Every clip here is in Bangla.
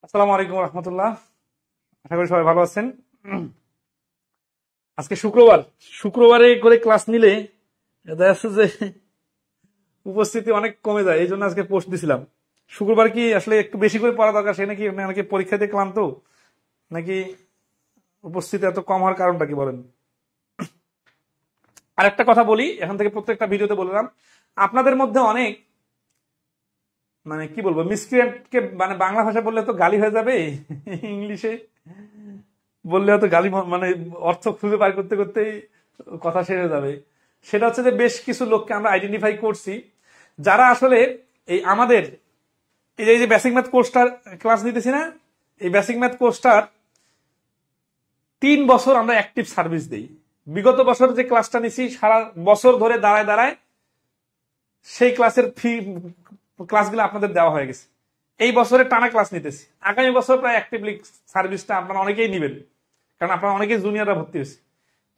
আসসালামু আলাইকুম রহমতুল্লাহ। আশা করি সবাই ভালো আছেন। আজকে শুক্রবারে করে ক্লাস নিলে দেখা যাচ্ছে যে উপস্থিতি অনেক কমে যায়, এই জন্য আজকে পোস্ট দিছিলাম। শুক্রবার কি আসলে একটু বেশি করে পড়া দরকার, সে নাকি নাকি পরীক্ষাতে ক্লান্ত, নাকি উপস্থিতি এত কম হওয়ার কারণটা কি বলেন? আর একটা কথা বলি, এখন থেকে প্রত্যেকটা ভিডিওতে বললাম, আপনাদের মধ্যে অনেক মানে কি বলবো মিসক্রিয়েন্টকে মানে বাংলা ভাষা বললে তো গালি হয়ে যাবে, ইংলিশে বললে হয়তো গালি মানে অর্থ খুঁজে পার করতে করতেই কথা শেষ হয়ে যাবে। সেটা হচ্ছে যে বেশ কিছু লোককে আমরা আইডেন্টিফাই করছি যারা আসলে এই আমাদের এই যে বেসিক ম্যাথ কোর্সটার ক্লাস নিতেছি না, এই বেসিক ম্যাথ কোর্সটার 3 বছর আমরা অ্যাক্টিভ সার্ভিস দেই। বিগত বছর যে ক্লাসটা নিছি সারা বছর ধরে দাঁড়ায় দাঁড়ায় সেই ক্লাসের ফি ক্লাসগুলো আপনাদের দেওয়া হয়ে গেছে। এই বছরে টানা ক্লাস নিতেছি, আগামী বছর প্রায় অ্যাক্টিভলি সার্ভিসটা আপনারা অনেকেই নিবেন, কারণ আপনারা অনেকেই জুনিয়ররা ভর্তি হয়েছে।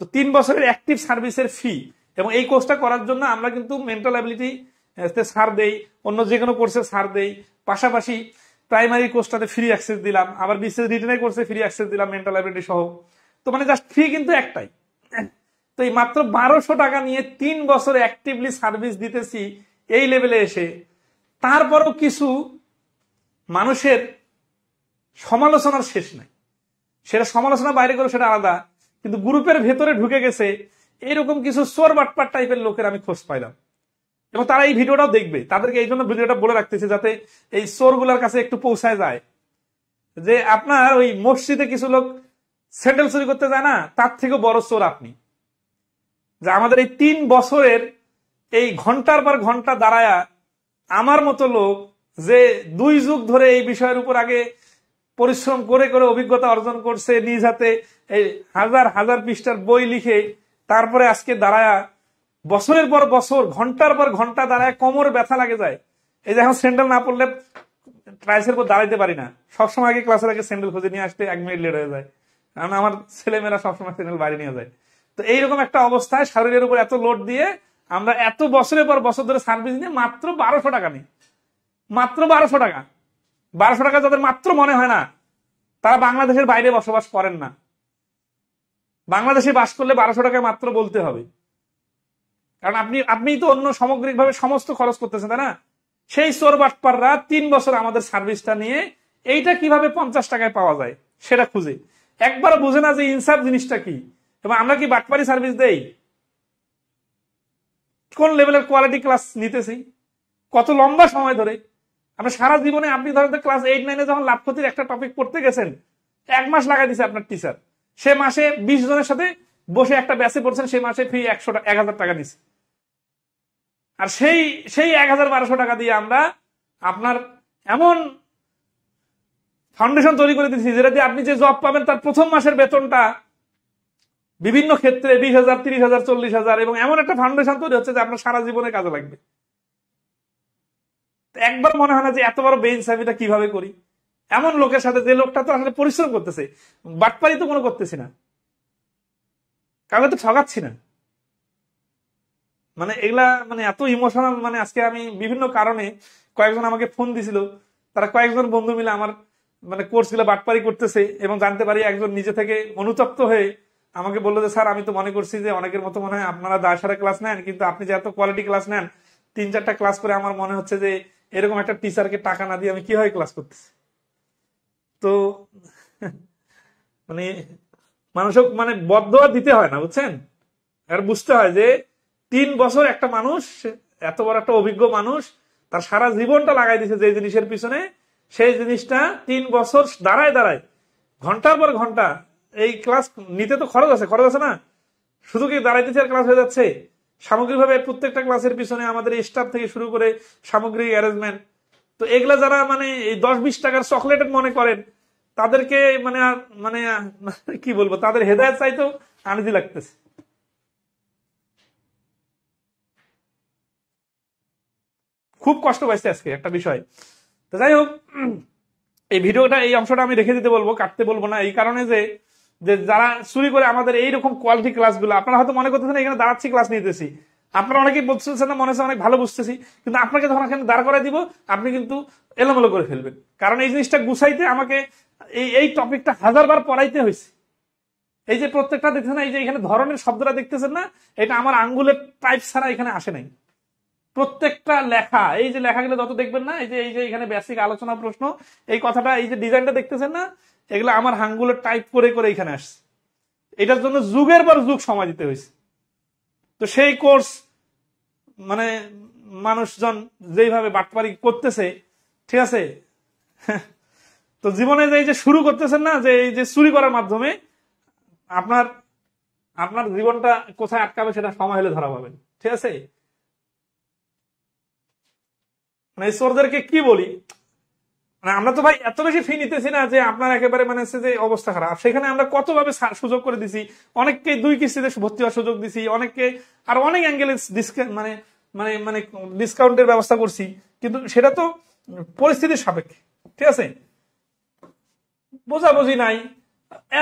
তো 3 বছরের অ্যাক্টিভ সার্ভিসের ফি এবং এই কোর্সটা করার জন্য আমরা কিন্তু মেন্টাল অ্যাবিলিটি ছাড় দেই, অন্য যে কোনো কোর্সে ছাড় দেই, পাশাপাশি প্রাইমারি কোর্সটাতে ফ্রি অ্যাক্সেস দিলাম, আবার বিশেষ রিটেনের কোর্সে ফ্রি অ্যাক্সেস দিলাম মেন্টাল অ্যাবিলিটি সহ। তো মানে জাস্ট ফি কিন্তু একটাই। তো এই মাত্র 1200 টাকা নিয়ে 3 বছর অ্যাক্টিভলি সার্ভিস দিতেছি এই লেভেলে এসে, তারপরও কিছু মানুষের সমালোচনার শেষ নাই। সেটা সমালোচনা বাইরে করে সেটা আলাদা, কিন্তু গ্রুপের ভেতরে ঢুকে গেছে এইরকম কিছু চোর বাটপার টাইপের লোকের আমি খোঁজ পাইলাম, এবং তারা এই ভিডিওটাও দেখবে। তাদেরকে এই জন্য ভিডিওটা বলে রাখতেছে যাতে এই চোরগুলার কাছে একটু পৌঁছায় যায় যে আপনার ওই মসজিদে কিছু লোক স্যান্ডেল চুরি করতে যায় না, তার থেকেও বড় চোর আপনি। যে আমাদের এই 3 বছরের এই ঘন্টার পর ঘন্টা দাঁড়ায়া আমার মতো লোক যে 2 যুগ ধরে এই বিষয়ের উপর আগে পরিশ্রম করে করে অভিজ্ঞতা অর্জন করছে, নিজ হাতে এই হাজার হাজার পৃষ্ঠার বই লিখে, তারপরে আজকে দাঁড়ায়া বছরের পর বছর ঘন্টার পর ঘন্টা দাঁড়ায় কোমর ব্যথা লাগে যায়। এই যে এখন স্যান্ডেল না পড়লে ট্রাইসের উপর দাঁড়াইতে পারি না, সবসময় আগে ক্লাসের আগে স্যান্ডেল খুঁজে নিয়ে আসতে 1 মিনিট লেট হয়ে যায়, কারণ আমার ছেলেমেয়েরা সবসময় স্যান্ডেল বাইরে নিয়ে যায়। তো এইরকম একটা অবস্থায় শরীরের উপর এত লোড দিয়ে আমরা এত বছরের পর বছর ধরে সার্ভিস নিয়ে মাত্র 1200 টাকা নিই। মাত্র 1200 টাকা। 1200 টাকা যাদের মাত্র মনে হয় না, তারা বাংলাদেশের বাইরে বসবাস করেন না। বাংলাদেশে বাস করলে 1200 টাকা মাত্র বলতে হবে, কারণ আপনি তো অন্য সামগ্রিকভাবে সমস্ত খরচ করতেছেন, তাই না? সেই চোর বাটপাররা 3 বছর আমাদের সার্ভিসটা নিয়ে এইটা কিভাবে 50 টাকায় পাওয়া যায় সেটা খুঁজে একবার বুঝে না যে ইনসাফ জিনিসটা কি, এবং আমরা কি বাটপারি সার্ভিস দেই, কোন লেভেলের কোয়ালিটি ক্লাস নিতেছি, কত লম্বা সময় ধরে। আমরা সারা জীবনে আপনি ধরেন ক্লাস 8-9-এ যখন লাভ ক্ষতির একটা টপিক পড়তে গেছেন, 1 মাস লাগাই দিছে আপনার টিচার, সে মাসে 20 জনের সাথে বসে একটা ব্যাচে পড়ছেন, সে মাসে ফি 1000 টাকা নিচ্ছে। আর সেই 1200 টাকা দিয়ে আমরা আপনার এমন ফাউন্ডেশন তৈরি করে দিচ্ছি যেটা দিয়ে আপনি যে জব পাবেন তার প্রথম মাসের বেতনটা বিভিন্ন ক্ষেত্রে 20,000, 30,000, 40,000, এবং এমন একটা ফাউন্ডেশন তৈরি হচ্ছে যে আপনার সারা জীবনে কাজে লাগবে। একবার মনে হয় না যে এত বড় বেইনসাফিটা কিভাবে করি এমন লোকের সাথে, যে লোকটা তো আসলে পরিশ্রম করতেছে, বাটপারি তো কোনো করতেছি না, কাউকে তো ঠকাচ্ছি না। মানে এগুলা মানে এত ইমোশনাল, মানে আজকে আমি বিভিন্ন কারণে কয়েকজন আমাকে ফোন দিছিল, তারা কয়েকজন বন্ধু মিলে আমার মানে কোর্স গুলা বাটপারি করতেছে, এবং জানতে পারি একজন নিজে থেকে অনুতপ্ত হয়ে আমাকে বললো যে স্যার আমি তো মনে করছি যে অনেকের মতো মনে হয় আপনারা 10 ক্লাস নেন, কিন্তু আপনি যে এত কোয়ালিটি ক্লাস নেন 3-4টা ক্লাস করে আমার মনে হচ্ছে যে এরকম একটা টিচারকে টাকা না দিয়ে আমি কিভাবে ক্লাস করতেছি। তো মানে মানুষক মানে বদদোয়া দিতে হয় না, বুঝছেন? আর বুঝতে হয় যে 3 বছর একটা মানুষ, এত বড় একটা অভিজ্ঞ মানুষ, তার সারা জীবনটা লাগাই দিছে যে জিনিসের পিছনে, সেই জিনিসটা 3 বছর দাঁড়ায় দাঁড়ায় ঘন্টার পর ঘন্টা। এই ক্লাস নিতে তো খরচ আছে না, শুধু কি দাঁড়াইতেছে আর ক্লাস হয়ে যাচ্ছে? সামগ্রিকভাবে প্রত্যেকটা ক্লাসের পিছনে আমাদের স্টাফ থেকে শুরু করে সামগ্রিক অ্যারেঞ্জমেন্ট, তো এগুলা যারা মানে এই 10-20 টাকার চকলেট মনে করেন, তাদেরকে মানে মানে কি বলবো, তাদের হেদায়েত চাইতেও আনইজি লাগতেছে। খুব কষ্ট পাইছে আজকে একটা বিষয়। তো যাই হোক, এই ভিডিওটা এই অংশটা আমি রেখে দিতে বলবো, কাটতে বলবো না, এই কারণে যে যারা চুরি করে আমাদের এইরকম কোয়ালিটি ক্লাসগুলো, আপনারা হয়তো মনে করতেছেন এখানে দাঁড়াচ্ছি ক্লাস নিতেছি, আপনারা অনেকেই বলতেছেন না, মনে হচ্ছে অনেক ভালো বুঝতেছি, কিন্তু আপনাকে যখন এখানে দাঁড় করাই দিব আপনি কিন্তু এলোমেলো করে ফেলবেন। কারণ এই জিনিসটা গুছাইতে আমাকে এই টপিকটা 1000 বার পড়াইতে হয়েছে। এই যে প্রত্যেকটা দেখতেছেন, এই যে এখানে ধরনের শব্দটা দেখতেছেন না, এটা আমার আঙ্গুলের টাইপ ছাড়া এখানে আসে নাই। প্রত্যেকটা লেখা, এই যে লেখাগুলো যত দেখবেন না, এই যে এখানে বেসিক আলোচনা প্রশ্ন, এই কথাটা, এই যে ডিজাইনটা দেখতেছেন না, এগুলো আমার আঙ্গুলের টাইপ করে করে এখানে আসছে। এটার জন্য যুগের পর যুগ সময় দিতে হয়েছে। তো সেই কোর্স মানে মানুষজন যেইভাবে বাটপারি করতেছে, ঠিক আছে, তো জীবনে যে শুরু করতেছেন না, যে এই যে চুরি করার মাধ্যমে আপনার আপনার জীবনটা কোথায় আটকাবে সেটা সময় হলে ধরা পাবেন। ঠিক আছে, মানে চোরদেরকে কি বলি, মানে আমরা তো ভাই এত বেশি ফি নিতেছি না যে আপনার একেবারে মানে যে অবস্থা খারাপ। সেখানে আমরা কতভাবে সুযোগ করে দিছি, অনেককে 2 কিস্তিতে ভর্তি হওয়ার সুযোগ দিছি, অনেককে আর অনেক অ্যাঙ্গেলে মানে মানে মানে ডিসকাউন্টের ব্যবস্থা করছি, কিন্তু সেটা তো পরিস্থিতির সাপেক্ষে। ঠিক আছে, বোঝাবুঝি নাই,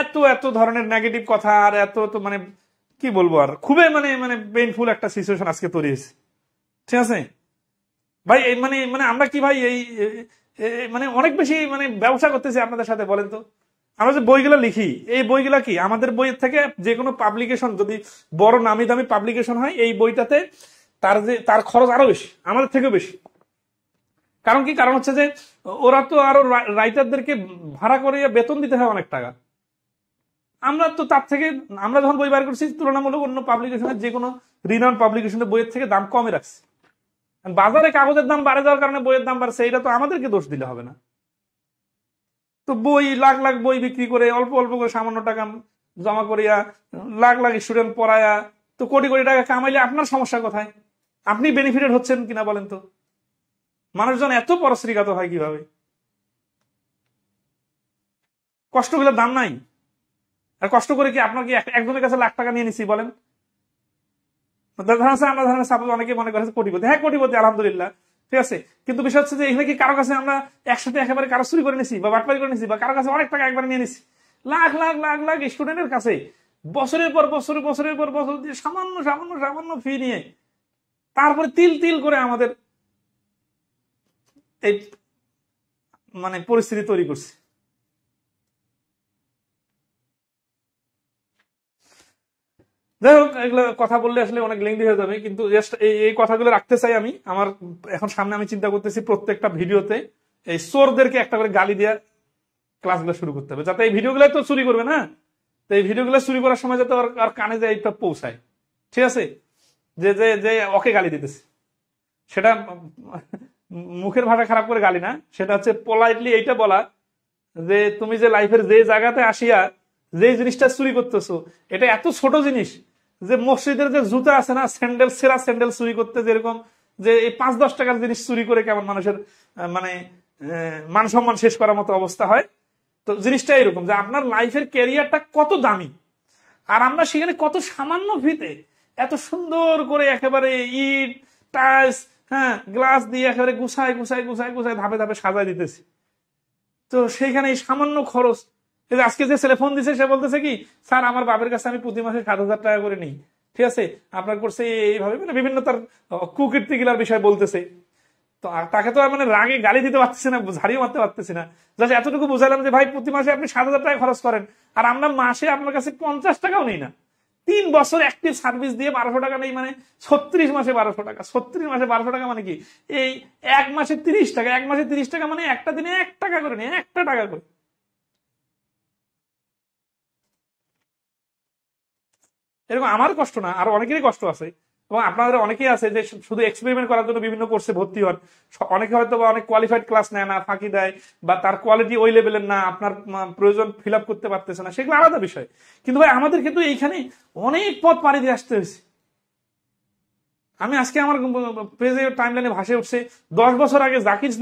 এত এত ধরনের নেগেটিভ কথা, আর এত তো মানে কি বলবো, আর খুবই মানে মানে পেইনফুল একটা সিচুয়েশন আজকে তৈরি হয়েছে। ঠিক আছে ভাই, এই মানে মানে আমরা কি ভাই এই মানে অনেক বেশি মানে ব্যবসা করতেছি আপনাদের সাথে, বলেন তো। আমরা যে বইগুলো লিখি, এই বইগুলা কি আমাদের বইয়ের থেকে যে কোনো পাবলিকেশন, যদি বড় নামি দামি পাবলিকেশন হয়, এই বইটাতে তার খরচ আরো বেশি, আমাদের থেকেও বেশি। কারণ কি, কারণ হচ্ছে যে ওরা তো আরো রাইটারদেরকে ভাড়া করে বেতন দিতে হয় অনেক টাকা। আমরা তো তার থেকে, আমরা যখন বই বার করছি তুলনামূলক অন্য পাবলিকেশনের, যে কোনো রিনাউন্ড পাবলিকেশনের বইয়ের থেকে দাম কমে রাখছি। বাজারে কাগজের দাম বাড়ে যাওয়ার কারণে বইয়ের দাম বাড়ছে, এটা তো আমাদেরকে দোষ দিলে হবে না। তো বই লাখ লাখ বই বিক্রি করে অল্প অল্প করে সামান্য টাকা জমা করিয়া লাখ লাখ স্টুডেন্ট পড়ায়া তো কোটি কোটি টাকা কামাইলে আপনার সমস্যা কোথায়? আপনি বেনিফিটেড হচ্ছেন কিনা বলেন তো। মানুষজন এত পরশ্রীঘাত হয় কিভাবে? কষ্টগুলোর দাম নাই। আর কষ্ট করে কি আপনার কি একজনের কাছে লাখ টাকা নিয়ে নিছি বলেন? আমরা অনেকে মনে করে কোটিপতি, হ্যাঁ কোটিপতি আলহামদুলিল্লাহ, ঠিক আছে, কিন্তু বিষয় হচ্ছে যে এখানে কি কারো কাছে আমরা একসাথে একেবারে কারো চুরি করে নিছি বা বাটপারি করে নিছি, বা কারো কাছে অনেক টাকা একবার নিয়ে নিছি? লাখ লাখ লাখ লাখ স্টুডেন্টের কাছে বছরের পর বছর, বছরের পর বছর দিয়ে সামান্য সামান্য সামান্য ফি নিয়ে তারপরে তিল তিল করে আমাদের এই মানে পরিস্থিতি তৈরি করছে। যাই হোক, এগুলো কথা বললে আসলে অনেক লেন্দি হয়ে যাবে, কিন্তু এই কথাগুলো রাখতে চাই আমি। আমার এখন সামনে আমি চিন্তা করতেছি প্রত্যেকটা ভিডিওতে এই চোরদেরকে একটা করে গালি দেওয়ার ক্লাসগুলো শুরু করতে হবে, যাতে এই ভিডিওগুলো তো চুরি করবে না, তো এই ভিডিওগুলো চুরি করার সময় যাতে আর কানে যায় এইটা পৌঁছায়। ঠিক আছে, যে যে যে ওকে গালি দিতেছে, সেটা মুখের ভাষা খারাপ করে গালি না, সেটা হচ্ছে পোলাইটলি এইটা বলা যে তুমি যে লাইফের যে জায়গাতে আসিয়া যে জিনিসটা চুরি করতেছো, এটা এত ছোট জিনিস যে মসজিদের যে জুতা আছে না, স্যান্ডেল, সেরা স্যান্ডেল চুরি করতে যেরকম যে এই 5-10 টাকার জিনিস চুরি করে কেমন মানুষের মানে মান সম্মান শেষ করার মতো অবস্থা হয়, তো জিনিসটা এরকম যে আপনার লাইফের ক্যারিয়ারটা কত দামি, আর আমরা সেখানে কত সামান্য ফিতে এত সুন্দর করে একেবারে ইট টাইলস, হ্যাঁ, গ্লাস দিয়ে একেবারে গুছায় গুছায় গুছায় গুছায় ধাপে ধাপে সাজায় দিতেছি। তো সেইখানে এই সামান্য খরচ, আজকে যে ছেলে ফোন দিছে সে বলতেছে কি, স্যার আমার বাবার কাছে আমি প্রতি মাসে 7,000 টাকা করে নিই, ঠিক আছে, আপনার করছে এইভাবে মানে বিভিন্ন তার কুকীর্তি গিলার বিষয় বলতেছে। তো তাকে তো মানে রাগে গালি দিতে পারতেছি না, ঝাড়িয়ে মারতে পারতেছি না, জাস্ট এতটুকু বুঝালাম যে ভাই প্রতি মাসে আপনি 7,000 টাকা খরচ করেন, আর আমরা মাসে আপনার কাছে 50 টাকাও নেই না। 3 বছর অ্যাক্টিভ সার্ভিস দিয়ে 1200 টাকা নেই, মানে 36 মাসে 1200 টাকা। 36 মাসে 1200 টাকা মানে কি, এই এক মাসে 30 টাকা, এক মাসে 30 টাকা মানে একটা দিনে 1 টাকা করে নেই, 1 টাকা করে। এরকম আমার কষ্ট না, আর অনেকেরই কষ্ট আছে, এবং আপনাদের অনেকেই আছে যে শুধু এক্সপেরিমেন্ট করার জন্য বিভিন্ন কোর্সে ভর্তি হন। অনেকে হয়তো বা অনেক কোয়ালিফাইড ক্লাস নেয় না, ফাঁকি দেয়, বা তার কোয়ালিটি ওই লেভেলের না, আপনার প্রয়োজন ফিল আপ করতে পারতেছে না, সেগুলো আলাদা বিষয়। কিন্তু ভাই আমাদের কিন্তু এইখানে অনেক পথ পাড়ি দিয়ে আসতে হয়েছে। আমি আজকে আমার পেজে টাইমলাইনে ভাসে উঠছে 10 বছর আগে জাকির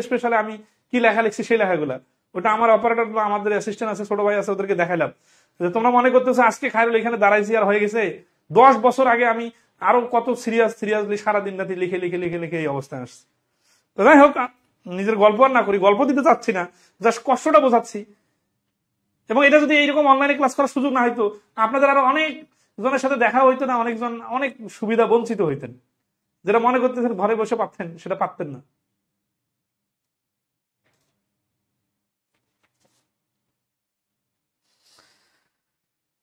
স্পেশালে আমি কি লেখা লিখছি, সেই লেখাগুলা, ওটা আমার অপারেটর বা আমাদের অ্যাসিস্ট্যান্ট আছে, ছোট ভাই আছে, ওদেরকে দেখাইলাম। তোমরা মনে করতেছো আজকে খায়রুল এখানে দাঁড়াইছি আর হয়ে গেছে, 10 বছর আগে আমি আরো কত সিরিয়াসলি সারাদিন রাতে লিখে লিখে লিখে লিখে এই অবস্থায় আসছে। তো যাই হোক, নিজের গল্প আর না করি, গল্প দিতে চাচ্ছি না, জাস্ট কষ্টটা বোঝাচ্ছি। এবং এটা যদি এইরকম অনলাইনে ক্লাস করার সুযোগ না হয়তো, আপনাদের আরো অনেক জনের সাথে দেখা হইতো না, অনেকজন অনেক সুবিধা বঞ্চিত হইতেন, যেটা মনে করতেছেন ঘরে বসে পাচ্ছেন সেটা পারতেন না।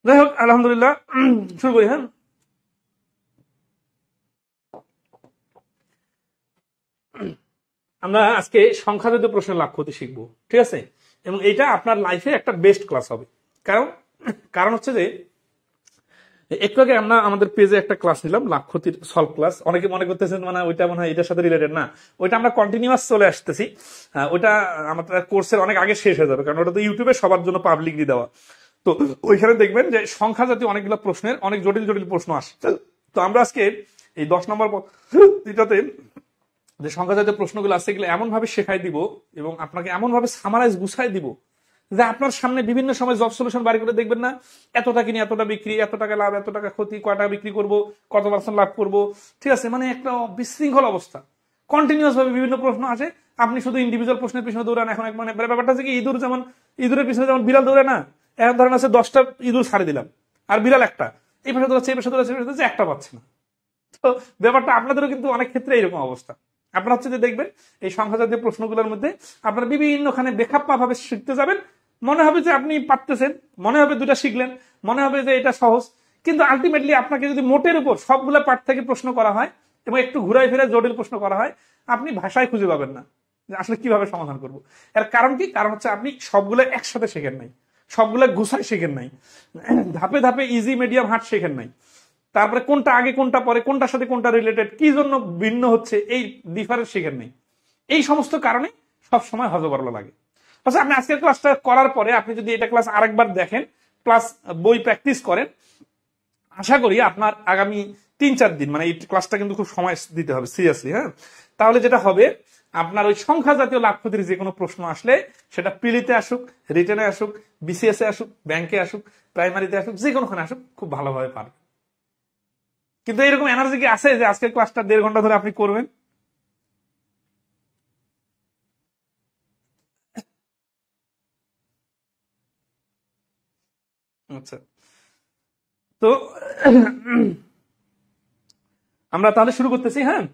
যাই হোক, আলহামদুলিল্লাহ, শুরু করি। হ্যাঁ, আমরা আজকে সংখ্যাজাতীয় প্রশ্নের লাভ ক্ষতি শিখবো, ঠিক আছে? এবং এটা আপনার লাইফে একটা বেস্ট ক্লাস হবে। কারণ কারণ হচ্ছে যে একটু আগে আমরা আমাদের পেজে একটা ক্লাস নিলাম লাভ ক্ষতির সলভ ক্লাস। অনেকে মনে করতেছেন মানে ওইটা মনে হয় এটার সাথে রিলেটেড না, ওইটা আমরা কন্টিনিউয়াস চলে আসতেছি। ওইটা আমাদের কোর্সের অনেক আগে শেষ হয়ে যাবে, কারণ ওটা তো ইউটিউবে সবার জন্য পাবলিকলি দেওয়া। তো ওইখানে দেখবেন যে সংখ্যা জাতীয় অনেকগুলো প্রশ্নের অনেক জটিল জটিল প্রশ্ন আসে। তো আমরা আজকে এই 10 নম্বর এটাতে যে সংখ্যা জাতীয় প্রশ্নগুলো আছে এগুলো এমন ভাবে শেখাই দিব এবং আপনাকে এমন ভাবে সামারাইজ গুছাই দিব যে আপনার সামনে বিভিন্ন সময় জব সলিউশন বাড়ি করে দেখবেন না, এতটা কিনে এতটা বিক্রি, এত টাকা লাভ, এত টাকা ক্ষতি, কয় টাকা বিক্রি করবো, কত পার্সেন্ট লাভ করবো, ঠিক আছে? মানে একটা বিশৃঙ্খল অবস্থা, কন্টিনিউয়াস ভাবে বিভিন্ন প্রশ্ন আসে, আপনি শুধু ইন্ডিভিজুয়াল প্রশ্নের পিছনে দৌড়ান। এখন মানে ব্যাপারটা হচ্ছে কি, ইঁদুর যেমন ইঁদুরের পিছনে যেমন বিড়াল দৌড়ে না, এখন ধরেন আছে 10টা ইঁদুর ছাড়ে দিলাম আর বিড়াল একটা, এই পাশে দৌড়াচ্ছে, এই পাশে দৌড়াচ্ছে, এই পাশে দৌড়াচ্ছে, একটা পাচ্ছে না। তো ব্যাপারটা আপনাদেরও কিন্তু অনেক ক্ষেত্রে এরকম অবস্থা। আপনারা হচ্ছে যে দেখবেন এই সংখ্যা জাতীয় প্রশ্নগুলোর মধ্যে আপনারা বিভিন্নখানে বেখাপ্পা ভাবে শিখতে যাবেন, মনে হবে যে আপনি পারতেছেন, মনে হবে দুটা শিখলেন, মনে হবে যে এটা সহজ, কিন্তু আলটিমেটলি আপনাকে যদি মোটের উপর সবগুলো পাঠ থেকে প্রশ্ন করা হয় এবং একটু ঘুরাই ফিরে জটিল প্রশ্ন করা হয়, আপনি ভাষায় খুঁজে পাবেন না যে আসলে কিভাবে সমাধান করব। এর কারণ কি? কারণ হচ্ছে আপনি সবগুলো একসাথে শেখেন নাই, সবগুলো গুছাই শেখেন নাই, ধাপে ধাপে ইজি মিডিয়াম হার্ড শেখেন নাই, তারপরে কোনটা আগে কোনটা পরে, কোনটার সাথে কোনটা রিলেটেড, কি জন্য ভিন্ন হচ্ছে, এই ডিফারেন্স শিখেন নেই। এই সমস্ত কারণে সবসময় হজবরল লাগে। আচ্ছা, আপনি আজকের ক্লাসটা করার পরে আপনি যদি এটা ক্লাস আরেকবার দেখেন, প্লাস বই প্র্যাকটিস করেন, আশা করি আপনার আগামী 3-4 দিন, মানে এই ক্লাসটা কিন্তু খুব সময় দিতে হবে সিরিয়াসলি, হ্যাঁ, তাহলে যেটা হবে আপনার ওই সংখ্যা জাতীয় লাভ ক্ষতির যে কোনো প্রশ্ন আসলে সেটা প্রিলিতে আসুক, রিটেনে আসুক, বিসিএস এ আসুক, ব্যাংকে আসুক, প্রাইমারিতে আসুক, যে কোনোখানে আসুক, খুব ভালোভাবে পারবে। কিন্তু এরকম এনার্জি কি আছে যে আজকের ক্লাসটা 1.5 ঘন্টা ধরে আপনি করবেন? আচ্ছা, তো আমরা তাহলে শুরু করতেছি। হ্যাঁ,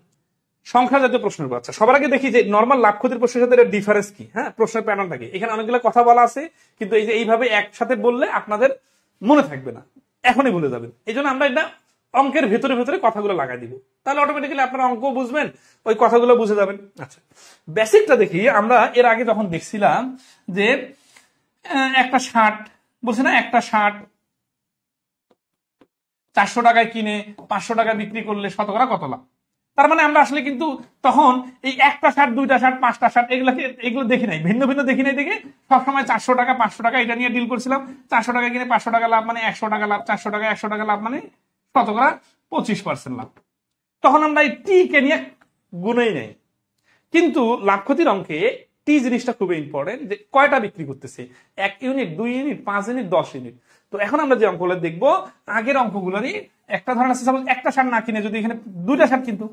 সংখ্যা জাতীয় প্রশ্নের উপর। আচ্ছা, সবার আগে দেখি যে নর্মাল লাভ ক্ষতির প্রশ্নের সাথে এর ডিফারেন্স কি। হ্যাঁ, প্রশ্নের প্যাটার্নটা কি। এখানে অনেকগুলো কথা বলা আছে, কিন্তু এই যে এইভাবে একসাথে বললে আপনাদের মনে থাকবে না, এখনই ভুলে যাবেন। এই জন্য আমরা এটা অঙ্কের ভেতরে ভেতরে কথাগুলো লাগাই দিব, তাহলে অটোমেটিক্যালি আপনারা অঙ্ক বুঝবেন, ওই কথাগুলো বুঝে যাবেন। আচ্ছা, বেসিকটা দেখি। আমরা এর আগে যখন দেখছিলাম যে একটা শার্ট বলছে না, একটা শার্ট 400 টাকায় কিনে 500 টাকায় বিক্রি করলে শতকরা কত লাভ। তার মানে আমরা আসলে কিন্তু তখন এই একটা শার্ট, দুইটা শার্ট, 5টা শার্ট এগুলো দেখি নাই, ভিন্ন ভিন্ন দেখি নাই, দেখে সবসময় 400 টাকা 500 টাকা এটা নিয়ে ডিল করছিলাম। 400 টাকা কিনে 500 টাকা লাভ মানে 100 টাকা লাভ, 400 টাকা 100 টাকা লাভ মানে শতকরা 25% লাভ। তখন আমরা এই টি কে নিয়ে গুনেই নেই। কিন্তু লাভ ক্ষতির অঙ্কে টি জিনিসটা খুবই ইম্পর্টেন্ট, যে কয়টা বিক্রি করতেছে, 1 ইউনিট, 2 ইউনিট, 5 ইউনিট, 10 ইউনিট। তো এখন আমরা যে অঙ্কগুলো দেখবো, আগের অঙ্কগুলোরই একটা ধরন আছে। সাপোজ একটা শার্ট না কিনে যদি এখানে 2টা শার্ট কিন্তু,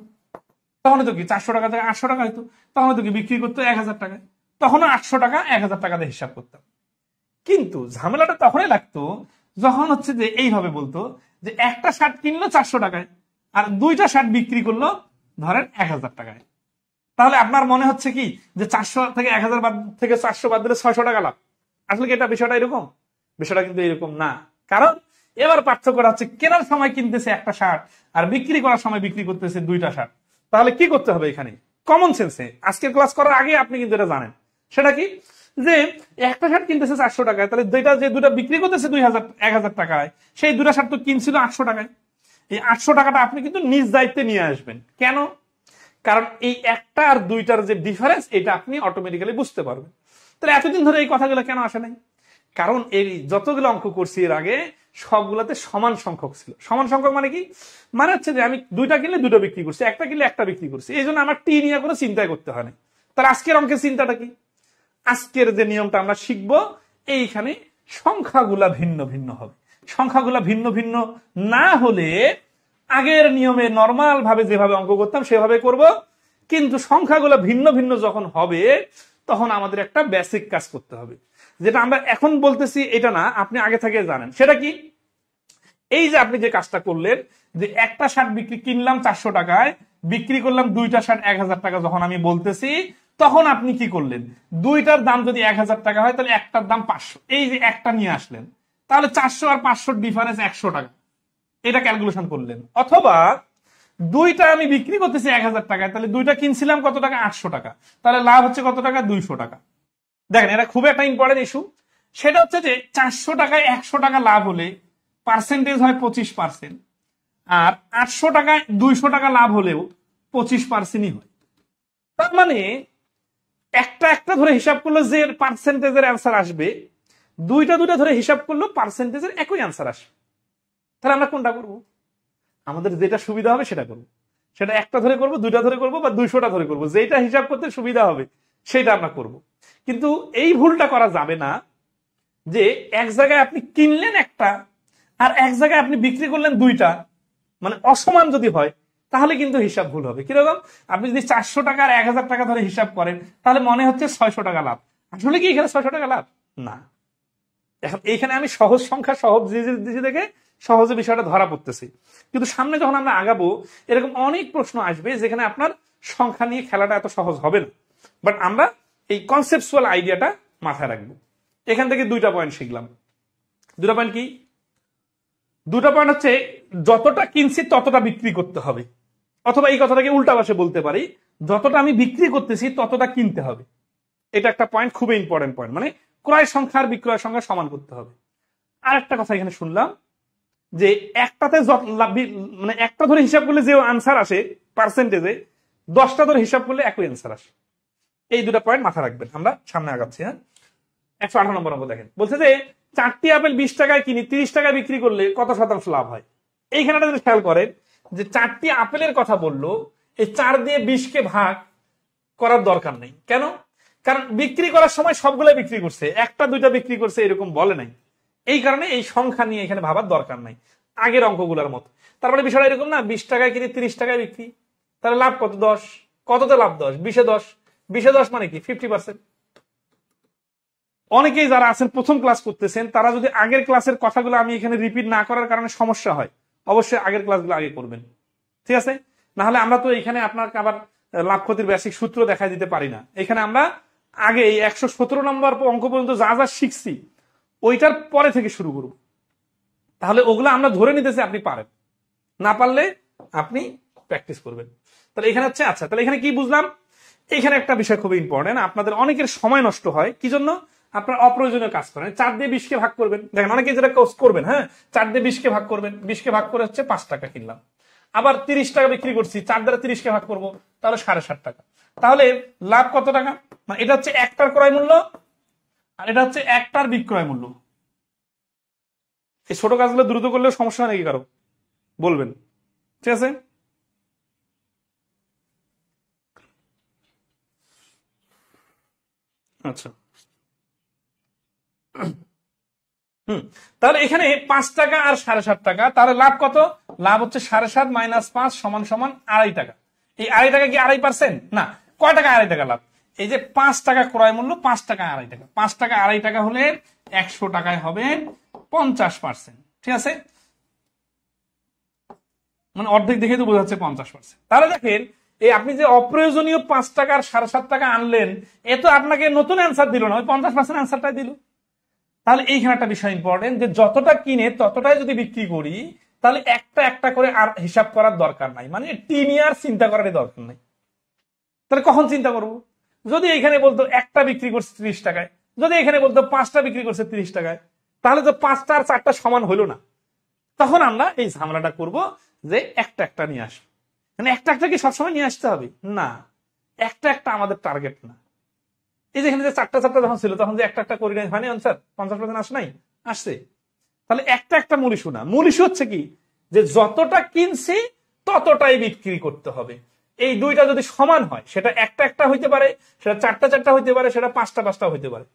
তখন তো কি 400 টাকা থেকে 800 টাকা হইতো, তখন তো কি বিক্রি করতো 1000 টাকায়, তখনও 800 টাকা 1000 টাকাতে হিসাব করতাম। কিন্তু ঝামেলাটা তখনই লাগতো যখন হচ্ছে যে এইভাবে বলতো যে একটা শার্ট কিনলো 400 টাকায় আর 2টা শার্ট বিক্রি করলো ধরেন 1000 টাকায়। তাহলে আপনার মনে হচ্ছে কি যে 400 থেকে 1000 বাদ থেকে 400 বাদ দিলে 600 টাকা লাভ। আসলে কি এটা বিষয়টা এরকম? বিষয়টা কিন্তু এরকম না। কারণ এবার পার্থক্যটা হচ্ছে কেনার সময় কিনতেছে একটা শার্ট আর বিক্রি করার সময় বিক্রি করতেছে 2টা শার্ট। তাহলে কি করতে হবে এখানে? কমন সেন্সে আজকের ক্লাস করার আগে আপনি কিন্তু এটা জানেন। সেটা কি, যে একটা শার্ট কিনতেছে 400 টাকায়, তাহলে দুইটা বিক্রি করতেছে 1000 টাকায়, সেই 2টা শার্ট তো কিনছিল 800 টাকায়। এই 800 টাকাটা আপনি কিন্তু নিজ দায়িত্বে নিয়ে আসবেন। কেন? কারণ এই একটা আর 2টার যে ডিফারেন্স, এটা আপনি অটোমেটিক্যালি বুঝতে পারবেন। তাহলে এতদিন ধরে এই কথাগুলো কেন আসে নাই? কারণ এই যতগুলো অঙ্ক করছি এর আগে সবগুলোতে সমান সংখ্যক ছিল। সমান সংখ্যক মানে কি? মানে হচ্ছে যে আমি 2টা কিনলে 2টা বিক্রি করছি, একটা কিনলে একটা বিক্রি করছি, এই জন্য আমার টি নিয়ে কোনো চিন্তাই করতে হয় না। তাহলে আজকের অঙ্কের চিন্তাটা কি? আজকের যে নিয়মটা আমরা শিখবো, এইখানে সংখ্যাগুলা ভিন্ন ভিন্ন হবে। সংখ্যাগুলা ভিন্ন ভিন্ন না হলে আগের নিয়মে নর্মাল ভাবে যেভাবে অঙ্ক করতাম সেভাবে করব, কিন্তু সংখ্যাগুলো ভিন্ন ভিন্ন যখন হবে তখন আমাদের একটা বেসিক কাজ করতে হবে, যেটা আমরা এখন বলতেছি এটা না, আপনি আগে থেকে জানেন। সেটা কি? এই যে আপনি যে কাজটা করলেন, যে একটা শার্ট কিনলাম 400 টাকায়, বিক্রি করলাম দুইটা শার্ট 1000 টাকা, যখন আমি বলতেছি তখন আপনি কি করলেন, দুইটার দাম যদি 1000 টাকা হয় তাহলে একটার দাম 500, এই যে একটা নিয়ে আসলেন, তাহলে 400 আর 500 ডিফারেন্স 100 টাকা, এটা ক্যালকুলেশন করলেন। অথবা দুইটা আমি বিক্রি করতেছি 1000 টাকায়, তাহলে দুইটা কিনছিলাম কত টাকা, 800 টাকা, তাহলে লাভ হচ্ছে কত টাকা, 200 টাকা। দেখেন এটা খুব একটা ইম্পর্টেন্ট ইস্যু, সেটা হচ্ছে যে 400 টাকায় 100 টাকা লাভ হলে পার্সেন্টেজ হয় 25%, আর 800 টাকায় 200 টাকা লাভ হলেও 25%ই হয়। তার মানে একটা একটা ধরে হিসাব করলো যে পার্সেন্টেজের অ্যান্সার আসবে, দুইটা দুইটা ধরে হিসাব করলো পার্সেন্টেজের একই অ্যান্সার আসবে। তাহলে আমরা কোনটা করবো, আমাদের যেটা সুবিধা হবে সেটা করবো, সেটা একটা ধরে করবো, দুইটা ধরে করবো, বা 200টা ধরে করবো, যেটা হিসাব করতে সুবিধা হবে সেটা আমরা করব। কিন্তু এই ভুলটা করা যাবে না যে এক জায়গায় আপনি কিনলেন একটা আর এক জায়গায় আপনি বিক্রি করলেন দুইটা, মানে অসমান যদি হয় তাহলে কিন্তু হিসাব ভুল হবে। কিরকম, আপনি যদি 400 টাকা আর 1000 টাকা ধরে হিসাব করেন তাহলে মনে হচ্ছে 600 টাকা লাভ, আসলে কি এখানে 600 টাকা লাভ না। এখন এইখানে আমি সহজ সংখ্যা সহজ জিনিস দেখে সহজে বিষয়টা ধরা পড়তেছি, কিন্তু সামনে যখন আমরা আগাবো এরকম অনেক প্রশ্ন আসবে যেখানে আপনার সংখ্যা নিয়ে খেলাটা এত সহজ হবে না। বাট আমরা এই কনসেপচুয়াল আইডিয়াটা মাথায় রাখবো। এখান থেকে দুইটা পয়েন্ট শিখলাম। দুটা পয়েন্ট কি, দুটা পয়েন্ট হচ্ছে যতটা কিনছি ততটা বিক্রি করতে হবে, অথবা এই কথাটাকে উল্টা ভাষায় বলতে পারি, যতটা আমি বিক্রি করতেছি ততটা কিনতে হবে। এটা একটা পয়েন্ট, খুবই ইম্পর্টেন্ট পয়েন্ট, মানে ক্রয় সংখ্যা আর বিক্রয় সংখ্যা সমান করতে হবে। আর একটা কথা এখানে শুনলাম যে একটাতে মানে একটা ধরে হিসাব করলে যে আনসার আসে পার্সেন্টেজে, 10টা ধরে হিসাব করলে একই আনসার আসে। এই দুটা পয়েন্ট মাথা রাখবেন, আমরা সামনে আগাচ্ছি। হ্যাঁ, 118 নম্বর অঙ্ক দেখেন, বলছে যে 4টি আপেল 20 টাকায় কিনি, 30 টাকায় বিক্রি করলে কত শতাংশ লাভ হয়। এইখানে যদি খেয়াল করেন যে 4টি আপেলের কথা বললো, এই 4 দিয়ে 20কে ভাগ করার দরকার নেই। কেন, কারণ বিক্রি করার সময় সবগুলো বিক্রি করছে, একটা দুইটা বিক্রি করছে এরকম বলে নাই। এই কারণে এই সংখ্যা নিয়ে এখানে ভাবার দরকার নাই, আগের অঙ্কগুলোর মতো। তারপরে বিষয়টা এরকম না, 20 টাকায় কিনে 30 টাকায় বিক্রি, তাহলে লাভ কত, 10, কততে লাভ 10, 20-এ 10, 20-এ 10 মানে কি 50%। অনেকেই যারা আছেন প্রথম ক্লাস করতেছেন তারা যদি আগের ক্লাসের কথাগুলো আমি এখানে রিপিট না করার কারণে সমস্যা হয়, অবশ্যই আগের ক্লাসগুলো আগে করবেন, ঠিক আছে? না হলে আমরা তো এখানে আপনাকে আবার লাভ ক্ষতির বেসিক সূত্র দেখাই দিতে পারি না। এখানে আমরা আগে এই 117 নম্বর অঙ্ক পর্যন্ত যা যা শিখছি ওইটার পরে থেকে শুরু করব, তাহলে ওগুলো আমরা ধরে নিতেছি আপনি পারেন, না পারলে আপনি প্র্যাকটিস করবেন। তাহলে এখানে হচ্ছে, আচ্ছা তাহলে এখানে কি বুঝলাম, এখানে একটা বিষয় খুবই ইম্পর্টেন্ট, আপনাদের অনেকের সময় নষ্ট হয় কি জন্য, আপনার অপ্রয়োজনীয় কাজ করেন। 4 দিয়ে 20কে ভাগ করবেন, দেখেন অনেকে যেটা করবেন, হ্যাঁ 4 দিয়ে 20কে ভাগ করবেন, 20কে ভাগ করে হচ্ছে 5 টাকা কিনলাম, আবার 30 টাকা বিক্রি করছি, 4 দ্বারা 30কে ভাগ করবো, তাহলে 60.5 টাকা, তাহলে লাভ কত টাকা, মানে এটা হচ্ছে একটার ক্রয় মূল্য আর এটা হচ্ছে একটার বিক্রয় মূল্য। এই ছোট কাজগুলো দ্রুত করলেও সমস্যা নাকি কারো বলবেন, ঠিক আছে? আচ্ছা, তাহলে এখানে 5 টাকা আর 7.5 টাকা, তাহলে লাভ কত, লাভ হচ্ছে 7.5 মাইনাস 5 সমান সমান 2.5 টাকা। এই 2.5 টাকা কি 2.5% না, কয় টাকা 2.5 টাকা লাভ, এই যে 5 টাকা ক্রয় মূল্য, 5 টাকা 2.5 টাকা, 5 টাকা 2.5 টাকা হলে 100 টাকায় হবে 50%, ঠিক আছে? মানে অর্ধেক দেখে তো বোঝা যাচ্ছে 50%। তাহলে দেখেন এই আপনি যে অপ্রয়োজনীয় 5 টাকা আর 7.5 টাকা আনলেন, এ তো আপনাকে নতুন অ্যান্সার দিল না, ওই 50% অ্যান্সারটাই দিল। তাহলে এইখানে একটা বিষয় ইম্পর্টেন্ট, যে যতটা কিনে ততটাই যদি বিক্রি করি তাহলে একটা একটা করে আর হিসাব করার দরকার নাই, মানে টি নিয়ে আর চিন্তা করার দরকার নাই। তাহলে কখন চিন্তা করবো, যদি এখানে বলতো একটা বিক্রি করছে 30 টাকায়, যদি এখানে বলতো 5টা বিক্রি করছে 30 টাকায়, তাহলে তো 5টা আর 4টা সমান হলো না। তখন আমরা এই ঝামেলাটা করব যে একটা একটা নিয়ে আসবো, মানে একটা একটা কি সবসময় নিয়ে আসতে হবে না, একটা একটা আমাদের টার্গেট না। এই যেখানে যে 4টা 4টা যখন ছিল তখন যে একটা একটা করি নাই, হয়নি আনসার 50% আসে নাই, আসছে। তাহলে একটা একটা মূল ইস্যু না, মূল ইস্যু হচ্ছে কি, যে যতটা কিনছি ততটাই বিক্রি করতে হবে। এই দুইটা যদি সমান হয়, সেটা একটা একটা হইতে পারে, সেটা 4টা 4টা হইতে পারে, সেটা 5টা 5টা হইতে পারে,